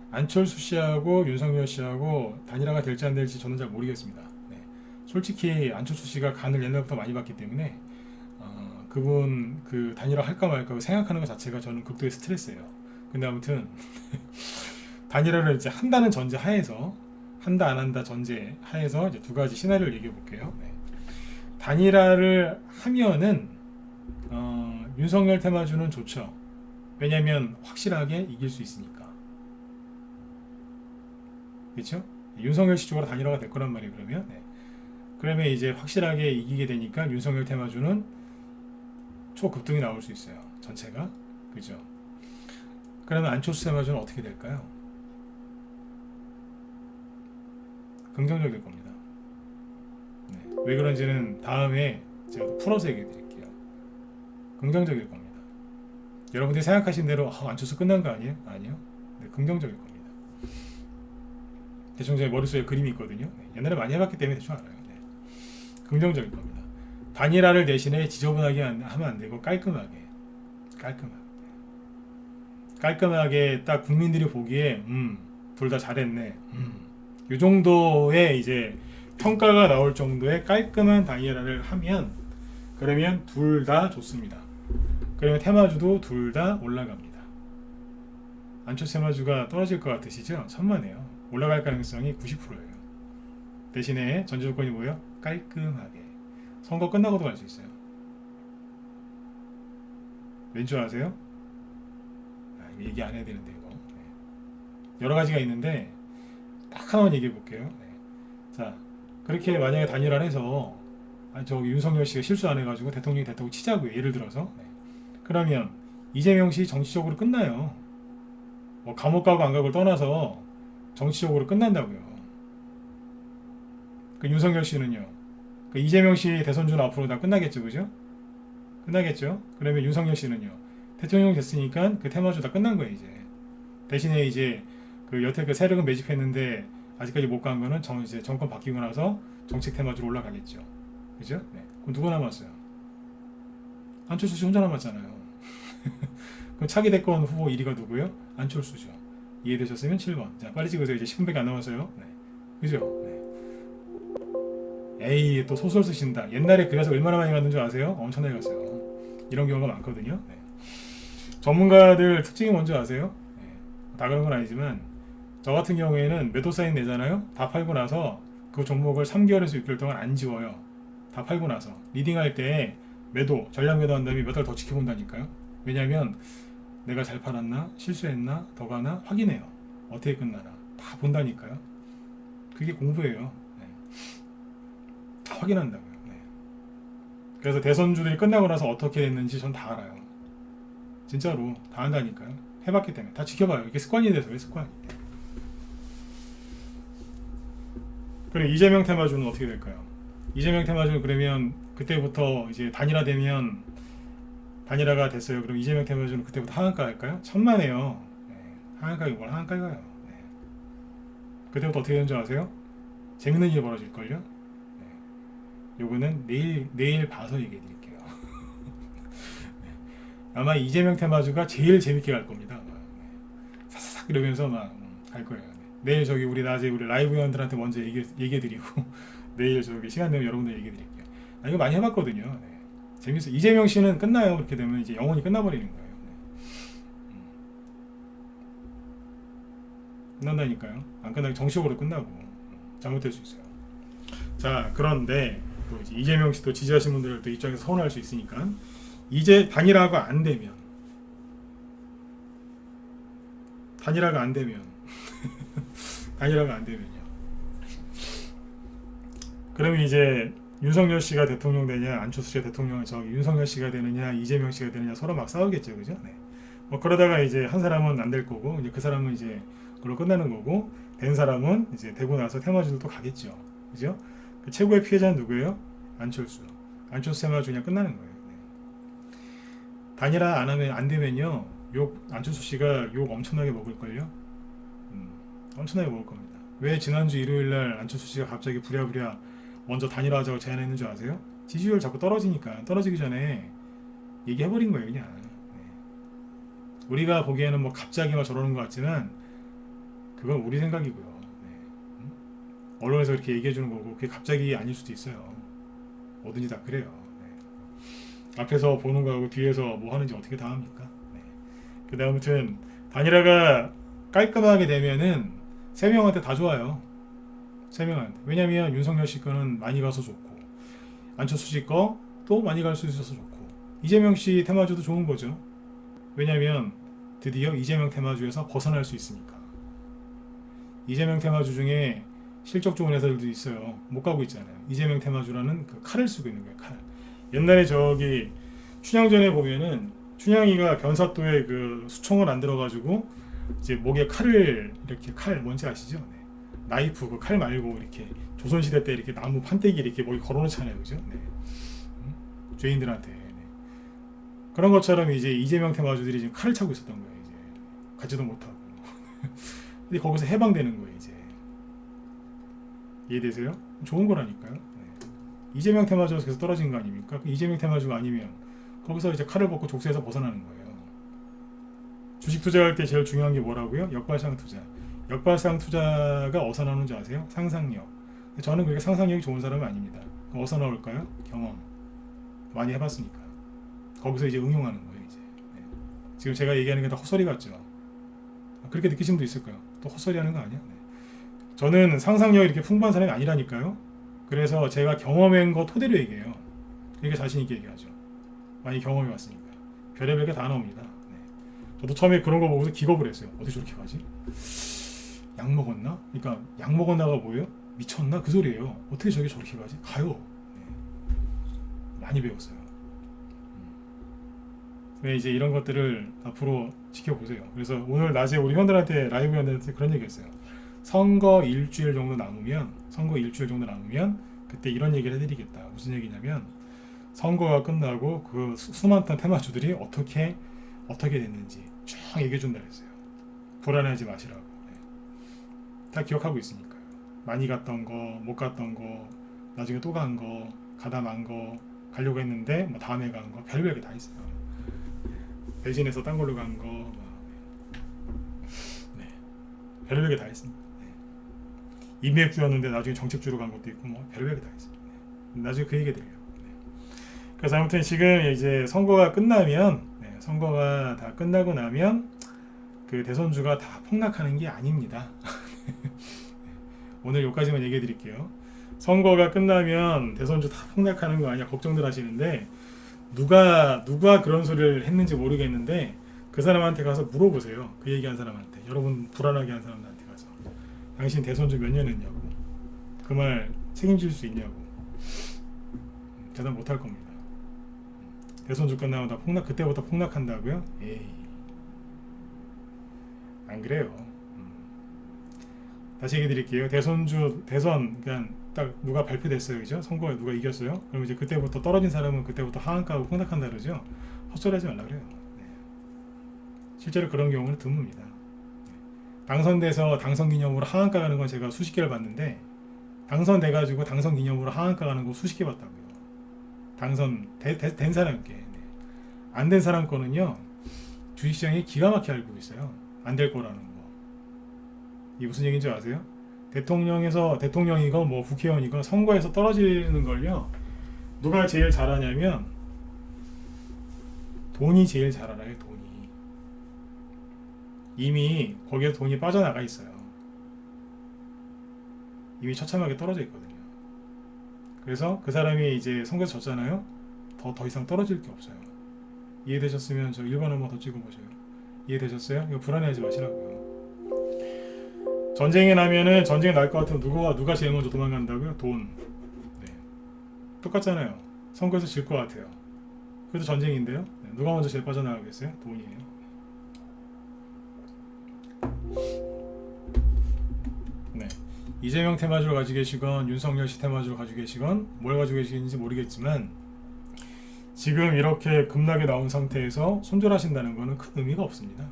안철수 씨하고 윤석열 씨하고 단일화가 될지 안 될지 저는 잘 모르겠습니다. 네. 솔직히 안철수 씨가 간을 옛날부터 많이 봤기 때문에 그분 그 단일화 할까 말까 생각하는 것 자체가 저는 극도의 스트레스예요. 근데 아무튼 단일화를 이제 한다는 전제 하에서 한다 안 한다 전제 하에서 이제 두 가지 시나리오를 얘기해 볼게요. 네. 단일화를 하면은 윤석열 테마주는 좋죠. 왜냐하면 확실하게 이길 수 있으니까. 그렇죠? 윤석열 씨 쪽으로 단일화가 될 거란 말이에요. 그러면 그러면 이제 확실하게 이기게 되니까 윤석열 테마주는 초급등이 나올 수 있어요. 전체가. 그죠? 그러면 안철수 테마주는 어떻게 될까요? 긍정적일 겁니다. 네. 왜 그런지는 다음에 제가 또 풀어서 얘기해 드릴게요. 긍정적일 겁니다. 여러분들이 생각하신 대로 안철수 끝난 거 아니에요? 아니요. 네, 긍정적일 겁니다. 대충 제 머릿속에 그림이 있거든요. 네, 옛날에 많이 해봤기 때문에 대충 알아요. 네. 긍정적일 겁니다. 단일화를 대신에 지저분하게 하면 안 되고 깔끔하게 딱 국민들이 보기에 둘 다 잘했네. 이 정도의 이제 평가가 나올 정도의 깔끔한 단일화를 하면 그러면 둘 다 좋습니다. 그러면 테마주도 둘 다 올라갑니다. 안철수 테마주가 떨어질 것 같으시죠? 천만에요. 올라갈 가능성이 90%예요. 대신에 전제 조건이 뭐예요? 깔끔하게. 선거 끝나고도 갈 수 있어요. 왠 줄 아세요? 이거 얘기 안 해야 되는데 이거. 네. 여러 가지가 있는데 딱 하나만 얘기해 볼게요. 네. 자, 그렇게 만약에 단일화를 해서 저기 윤석열 씨가 실수 안 해가지고 대통령이 됐다고 치자고요. 예를 들어서. 네. 그러면 이재명 씨 정치적으로 끝나요. 뭐 감옥 가고 안 가고를 떠나서 정치적으로 끝난다고요. 그 윤석열 씨는요. 그 이재명 씨 대선주는 앞으로 다 끝나겠죠, 그죠? 끝나겠죠. 그러면 윤석열 씨는요. 대통령 됐으니까 그 테마주 다 끝난 거예요, 이제. 대신에 이제 그 여태 그 세력은 매집했는데 아직까지 못 간 거는 이제 정권 바뀌고 나서 정책 테마주로 올라가겠죠. 그죠? 네. 그럼 누구 남았어요? 안철수 씨 혼자 남았잖아요. 그럼 차기 대권 후보 1위가 누구예요? 안철수죠. 이해되셨으면 7번. 자, 빨리 찍으세요. 이제 10분밖에 안 남았어요. 네. 그죠? 네. 에이, 또 소설 쓰신다. 옛날에 그래서 얼마나 많이 갔는 줄 아세요? 엄청나게 갔어요. 이런 경우가 많거든요. 네. 전문가들 특징이 뭔지 아세요? 네. 다 그런 건 아니지만 저 같은 경우에는 매도 사인 내잖아요. 다 팔고 나서 그 종목을 3개월에서 6개월 동안 안 지워요. 다 팔고 나서 리딩할 때 매도, 전략 매도 한 다음에 몇 달 더 지켜본다니까요. 왜냐하면 내가 잘 팔았나, 실수했나, 더 가나 확인해요. 어떻게 끝나나 다 본다니까요. 그게 공부예요. 네. 다 확인한다고요. 네. 그래서 대선주들이 끝나고 나서 어떻게 됐는지 전 다 알아요. 진짜로 다 한다니까요. 해봤기 때문에 다 지켜봐요. 이게 습관이 돼서 왜 습관이. 그리고 이재명 테마주는 어떻게 될까요? 이재명 테마주는 그러면 그때부터 이제 단일화가 됐어요. 그럼 이재명 테마주는 그때부터 하한가 할까요? 천만에요. 네. 하한가 뭘 하한가 가요. 네. 그때부터 어떻게 되는 줄 아세요? 재밌는 일이 벌어질걸요? 네. 요거는 내일 봐서 얘기해 드릴게요. 네. 아마 이재명 테마주가 제일 재밌게 갈 겁니다. 네. 사사삭 이러면서 막 갈 거예요. 네. 내일 저기 우리 낮에 우리 라이브 회원들한테 먼저 얘기해 드리고 내일 저기 시간 되면 여러분들 얘기해 드릴게요. 이거 많이 해봤거든요. 네. 재밌어요. 이재명 씨는 끝나요. 그렇게 되면 이제 영원히 끝나버리는 거예요. 네. 끝난다니까요. 안 끝나게 정식으로 끝나고 잘못될 수 있어요. 자, 그런데 또 이제 이재명 씨 또 지지하신 분들 또 입장에서 서운할 수 있으니까 이제 단일화가 안 되면 단일화가 안 되면요. 그러면 이제 윤석열 씨가 대통령 되냐, 안철수 씨가 윤석열 씨가 되느냐, 이재명 씨가 되느냐 서로 막 싸우겠죠, 그죠? 네. 뭐 그러다가 이제 한 사람은 안 될 거고, 이제 그 사람은 이제 그걸로 끝나는 거고, 된 사람은 이제 되고 나서 테마주도 또 가겠죠, 그죠? 그 최고의 피해자는 누구예요? 안철수 테마주 그냥 끝나는 거예요. 네. 단일화 안 되면요, 안철수 씨가 욕 엄청나게 먹을 걸요. 엄청나게 먹을 겁니다. 왜 지난주 일요일날 안철수 씨가 갑자기 부랴부랴 먼저 단일화하자고 제안했는 줄 아세요? 지지율 자꾸 떨어지니까 떨어지기 전에 얘기해버린 거예요, 그냥. 네. 우리가 보기에는 뭐 갑자기 막 저러는 것 같지만 그건 우리 생각이고요. 네. 언론에서 이렇게 얘기해주는 거고 그게 갑자기 아닐 수도 있어요. 뭐든지 다 그래요. 네. 앞에서 보는 거하고 뒤에서 뭐 하는지 어떻게 다 합니까? 네. 그 다음 아무튼 단일화가 깔끔하게 되면은 3명한테 다 좋아요. 3명한테. 왜냐면 윤석열 씨 거는 많이 가서 좋고 안철수 씨 거 또 많이 갈 수 있어서 좋고 이재명 씨 테마주도 좋은 거죠. 왜냐면 드디어 이재명 테마주에서 벗어날 수 있으니까. 이재명 테마주 중에 실적 좋은 회사들도 있어요. 못 가고 있잖아요. 이재명 테마주라는 그 칼을 쓰고 있는 거예요. 칼. 옛날에 저기 춘향전에 보면은 춘향이가 변사또에 그 수청을 안 들어가지고 이제 목에 칼을 이렇게 뭔지 아시죠? 네. 나이프 그 칼 말고 이렇게 조선시대 때 이렇게 나무 판때기 이렇게 목에 걸어놓잖아요, 그죠? 네. 죄인들한테. 네. 그런 것처럼 이제 이재명 테마주들이 지금 칼을 차고 있었던 거예요. 이제 가지도 못하고. 근데 거기서 해방되는 거예요, 이제. 이해되세요? 좋은 거라니까요. 네. 이재명 테마주에서 계속 떨어진 거 아닙니까? 이재명 테마주가 아니면 거기서 이제 칼을 벗고 족쇄에서 벗어나는 거예요. 주식 투자할 때 제일 중요한 게 뭐라고요? 역발상 투자. 역발상 투자가 어디서 나오는지 아세요? 상상력. 저는 그렇게 상상력이 좋은 사람은 아닙니다. 어디서 나올까요? 경험. 많이 해봤으니까. 거기서 이제 응용하는 거예요, 이제. 네. 지금 제가 얘기하는 게 다 헛소리 같죠? 그렇게 느끼신 분도 있을 거예요. 또 헛소리 하는 거 아니야? 네. 저는 상상력이 이렇게 풍부한 사람이 아니라니까요. 그래서 제가 경험한 거 토대로 얘기해요. 그러니까 자신있게 얘기하죠. 많이 경험해 왔으니까. 별의별 게 다 나옵니다. 네. 저도 처음에 그런 거 보고서 기겁을 했어요. 어떻게 저렇게 가지? 약 먹었나? 그러니까 약 먹었나가 뭐예요? 미쳤나? 그 소리예요. 어떻게 저렇게 가지? 가요. 네. 많이 배웠어요. 네, 이제 이런 것들을 앞으로 지켜보세요. 그래서 오늘 낮에 우리 회원들한테 라이브 회원들한테 그런 얘기했어요. 선거 일주일 정도 남으면 그때 이런 얘기를 해드리겠다. 무슨 얘기냐면 선거가 끝나고 그 수많던 테마주들이 어떻게 됐는지 쭉 얘기해준다 그랬어요. 불안해하지 마시라고. 네. 다 기억하고 있으니까요. 많이 갔던 거, 못 갔던 거, 나중에 또 간 거, 가다 만 거, 가려고 했는데 뭐 다음에 간 거, 별별 게 다 있어요. 대신해서 딴 걸로 간 거, 네. 별별 게 다 있습니다. 네. 인맥주였는데 나중에 정책주로 간 것도 있고 뭐 별별 게 다 있습니다. 네. 나중에 그 얘기 드려요. 네. 그래서 아무튼 지금 이제 선거가 끝나면, 선거가 다 끝나고 나면 그 대선주가 다 폭락하는 게 아닙니다. 오늘 여기까지만 얘기해 드릴게요. 선거가 끝나면 대선주 다 폭락하는 거 아니야 걱정들 하시는데 누가 그런 소리를 했는지 모르겠는데 그 사람한테 가서 물어보세요. 그 얘기한 사람한테. 여러분 불안하게 한 사람한테 가서 당신 대선주 몇 년 했냐고, 그 말 책임질 수 있냐고. 대답 못할 겁니다. 대선주 끝나면 다 그때부터 폭락한다고요? 에이, 안 그래요. 다시 얘기 드릴게요. 대선 그냥 딱 누가 발표됐어요, 그죠? 선거에 누가 이겼어요? 그럼 이제 그때부터 떨어진 사람은 그때부터 하한가하고 폭락한다 그러죠? 헛소리하지 말라 그래요. 네. 실제로 그런 경우는 드뭅니다. 당선돼서 당선 기념으로 하한가 가는 건 제가 수십 개를 봤는데, 당선돼가지고 당선 기념으로 하한가 가는 거 수십 개 봤다고요. 된 사람께. 네. 안 된 사람 거는요, 주식시장이 기가 막히게 알고 있어요. 안 될 거라는 거. 이게 무슨 얘기인지 아세요? 대통령이건 뭐 국회의원이건 선거에서 떨어지는 걸요, 누가 제일 잘하냐면 돈이 제일 잘 알아요. 돈이 이미 거기에 돈이 빠져나가 있어요. 이미 처참하게 떨어져 있거든요. 그래서 그 사람이 이제 선거에서 졌잖아요. 더 이상 떨어질 게 없어요. 이해되셨으면 저 1번 한번 더 찍어보세요. 이해되셨어요? 이거 불안해하지 마시라고요. 전쟁이 나면은, 전쟁이 날 것 같으면 누가 제일 먼저 도망간다고요? 돈. 네. 똑같잖아요. 선거에서 질 것 같아요. 그래도 전쟁인데요. 네. 누가 먼저 제일 빠져나가겠어요? 돈이에요. 네. 이재명 테마주를 가지고 계시건 윤석열 씨 테마주를 가지고 계시건 뭘 가지고 계시는지 모르겠지만, 지금 이렇게 급락이 나온 상태에서 손절하신다는 것은 큰 의미가 없습니다.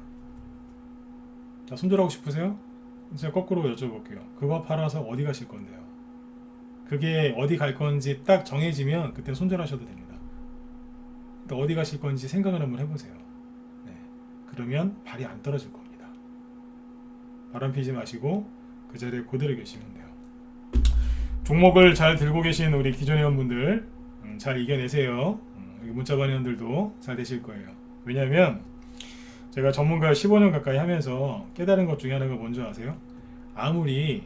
자, 손절하고 싶으세요? 제가 거꾸로 여쭤볼게요. 그거 팔아서 어디 가실 건데요? 그게 어디 갈 건지 딱 정해지면 그때 손절하셔도 됩니다. 어디 가실 건지 생각을 한번 해보세요. 네. 그러면 발이 안 떨어질 겁니다. 바람 피지 마시고 그 자리에 그대로 계시면 돼요. 종목을 잘 들고 계신 우리 기존 회원분들 잘 이겨내세요. 문자반 회원들도 잘 되실 거예요. 왜냐하면 제가 전문가 15년 가까이 하면서 깨달은 것 중에 하나가 뭔지 아세요? 아무리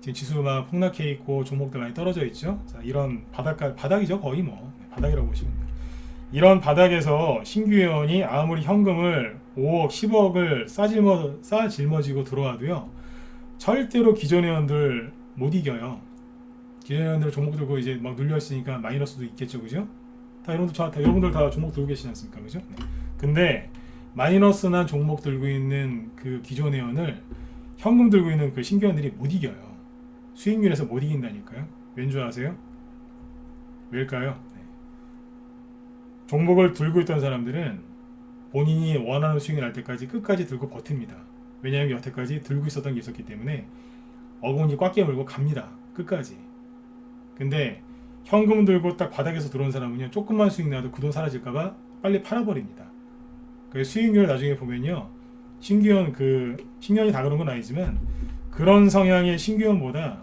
지금 지수가 폭락해 있고 종목들 많이 떨어져 있죠. 자, 이런 바닥이죠. 거의 뭐 바닥이라고 보시면 돼요. 이런 바닥에서 신규 회원이 아무리 현금을 5억, 10억을 싸질머지고 들어와도요, 절대로 기존 회원들 못 이겨요. 기존 회원들 종목 들고 이제 막 눌려 있으니까 마이너스도 있겠죠, 그죠? 여러분들 다 종목 들고 계시지 않습니까, 그죠? 네. 근데 마이너스 난 종목 들고 있는 그 기존 회원을 현금 들고 있는 그 신규 회원들이 못 이겨요. 수익률에서 못 이긴다니까요. 왠 줄 아세요? 왜일까요? 네. 종목을 들고 있던 사람들은 본인이 원하는 수익이 날 때까지 끝까지 들고 버팁니다. 왜냐하면 여태까지 들고 있었던 게 있었기 때문에 어금니 꽉 깨물고 갑니다. 끝까지. 근데 현금 들고 딱 바닥에서 들어온 사람은요, 조금만 수익 나도 그 돈 사라질까봐 빨리 팔아버립니다. 그 수익률을 나중에 보면요, 신규현이 다 그런 건 아니지만 그런 성향의 신규현보다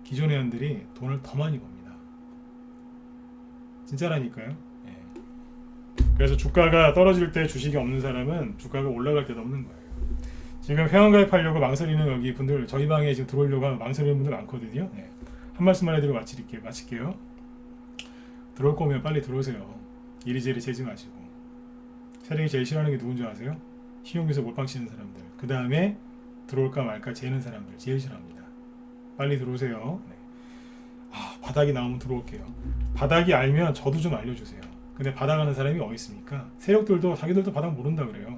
기존 회원들이 돈을 더 많이 법니다. 진짜라니까요. 예. 그래서 주가가 떨어질 때 주식이 없는 사람은 주가가 올라갈 때도 없는 거예요. 지금 회원가입하려고 망설이는 여기 분들, 저희 방에 지금 들어오려고 망설이는 분들 많거든요. 예. 한 말씀만 해드리고 마칠게요. 들어올 거면 빨리 들어오세요. 이리저리 재지 마시고. 세력이 제일 싫어하는 게 누군지 아세요? 신용에서 몰빵 치는 사람들. 그 다음에 들어올까 말까 재는 사람들 제일 싫어합니다. 빨리 들어오세요. 네. 바닥이 나오면 들어올게요. 바닥이 알면 저도 좀 알려주세요. 근데 바닥 하는 사람이 어디 있습니까? 세력들도 자기들도 바닥 모른다 그래요.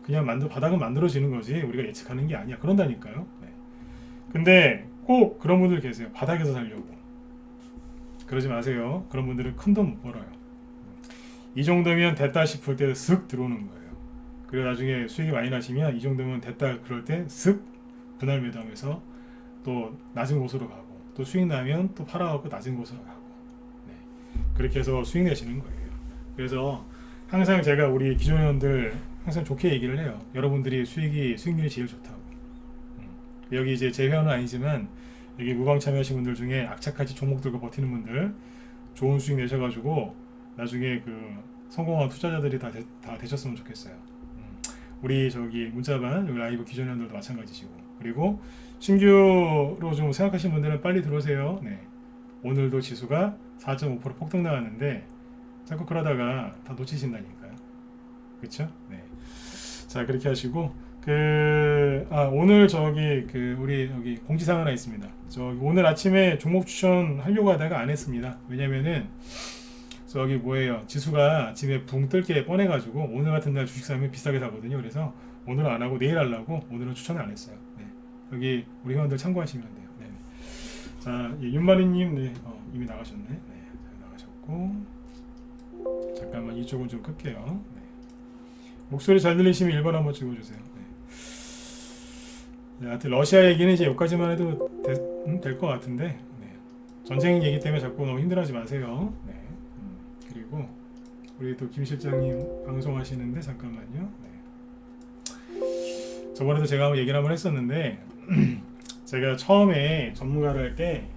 그냥 바닥은 만들어지는 거지 우리가 예측하는 게 아니야. 그런다니까요. 네. 근데 꼭 그런 분들 계세요. 바닥에서 살려고. 그러지 마세요. 그런 분들은 큰 돈 못 벌어요. 이 정도면 됐다 싶을 때 슥 들어오는 거예요. 그리고 나중에 수익이 많이 나시면 이 정도면 됐다 그럴 때 슥 분할 매도하면서 또 낮은 곳으로 가고, 또 수익 나면 또 팔아갖고 낮은 곳으로 가고, 네. 그렇게 해서 수익 내시는 거예요. 그래서 항상 제가 우리 기존 회원들 항상 좋게 얘기를 해요. 여러분들이 수익률이 제일 좋다고. 여기 이제 제 회원은 아니지만 여기 무방 참여하신 분들 중에 악착같이 종목 들고 버티는 분들 좋은 수익 내셔가지고 나중에 그 성공한 투자자들이 다 되셨으면 좋겠어요. 우리 저기 문자반 여기 라이브 기존 회원들도 마찬가지시고, 그리고 신규로 좀 생각하시는 분들은 빨리 들어오세요. 네. 오늘도 지수가 4.5% 폭등 나왔는데 자꾸 그러다가 다 놓치신다니까요. 그쵸? 네. 자, 그렇게 하시고 오늘 저기 우리 여기 공지사항 하나 있습니다. 저기 오늘 아침에 종목 추천 하려고 하다가 안 했습니다. 왜냐면은 저기 뭐예요, 지수가 아침에 붕 뜰 게 뻔해가지고 오늘 같은 날 주식 사면 비싸게 사거든요. 그래서 오늘은 안 하고 내일 하려고 오늘은 추천을 안 했어요. 네. 여기 우리 회원들 참고하시면 돼요. 네. 자, 예, 윤마리님, 네, 이미 나가셨네. 네, 나가셨고, 잠깐만 이쪽은 좀 끌게요. 네. 목소리 잘 들리시면 1번 한번 찍어주세요. 네. 하여튼 러시아 얘기는 이제 여기까지만 해도 될 것 같은데, 네. 전쟁 얘기 때문에 자꾸 너무 힘들어하지 마세요. 네. 그리고 우리 또 김 실장님 방송하시는데 잠깐만요. 네. 저번에도 제가 한번 얘기를 한번 했었는데 제가 처음에 전문가를 할 때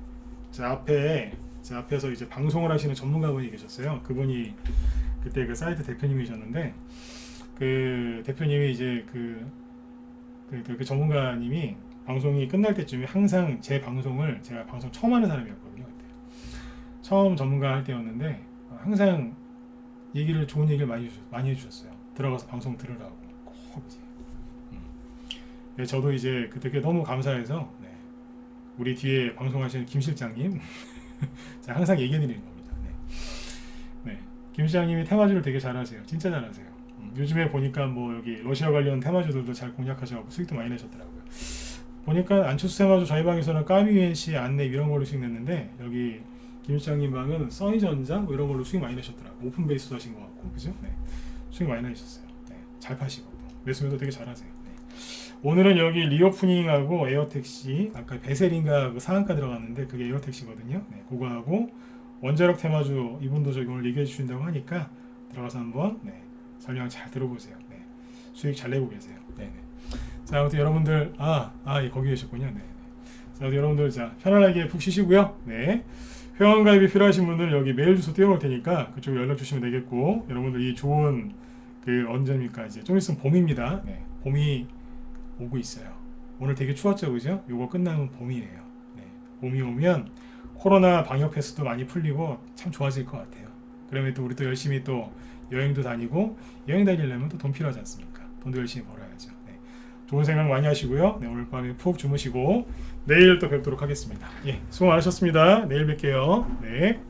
제 앞에서 이제 방송을 하시는 전문가분이 계셨어요. 그분이 그때 그 사이트 대표님이셨는데 그 대표님이 이제 그 전문가님이 방송이 끝날 때쯤에 항상 제 방송을, 제가 방송 처음 하는 사람이었거든요. 그때 처음 전문가 할 때였는데 항상 좋은 얘기를 많이 해주셨어요. 들어가서 방송 들으라고 꼭 이제. 네, 저도 이제 그때 너무 감사해서, 네, 우리 뒤에 방송하시는 김 실장님 제가 항상 얘기해드리는 겁니다. 네. 네, 김 실장님이 테마주를 되게 잘하세요. 진짜 잘하세요. 요즘에 보니까 뭐 여기 러시아 관련 테마주들도 잘 공략하셔서 수익도 많이 내셨더라고요. 보니까 안철수 테마주 저희 방에서는 까미웬시, 안내 이런 걸로 수익 냈는데 여기 김 실장님 방은 써니전자 뭐 이런 걸로 수익 많이 내셨더라고요. 오픈 베이스도 하신 것 같고, 그죠? 네, 수익 많이 내셨어요. 네, 잘 파시고 매수매도 되게 잘하세요. 네. 오늘은 여기 리오프닝하고 에어택시, 아까 베셀인가 그 상한가 들어갔는데 그게 에어택시거든요. 네, 그거하고 원자력 테마주 이분도 저기 오늘 얘기해 주신다고 하니까 들어가서 한번, 네, 설명 잘 들어보세요. 네, 수익 잘 내고 계세요. 네. 자, 아무튼 여러분들 예, 거기 계셨군요. 네. 자, 여러분들 자 편안하게 푹 쉬시고요. 네. 회원 가입이 필요하신 분들은 여기 메일 주소 띄워놓을 테니까 그쪽으로 연락 주시면 되겠고, 여러분들 이 좋은 언제입니까? 이제 좀 있으면 봄입니다. 네, 봄이 오고 있어요. 오늘 되게 추웠죠, 그죠? 요거 끝나면 봄이에요. 네, 봄이 오면 코로나 방역 패스도 많이 풀리고 참 좋아질 것 같아요. 그러면 또 우리 또 열심히 또 여행도 다니고, 여행 다니려면 또 돈 필요하지 않습니까? 돈도 열심히 벌어야죠. 네, 좋은 생각 많이 하시고요. 네, 오늘 밤에 푹 주무시고 내일 또 뵙도록 하겠습니다. 예, 수고 많으셨습니다. 내일 뵐게요. 네.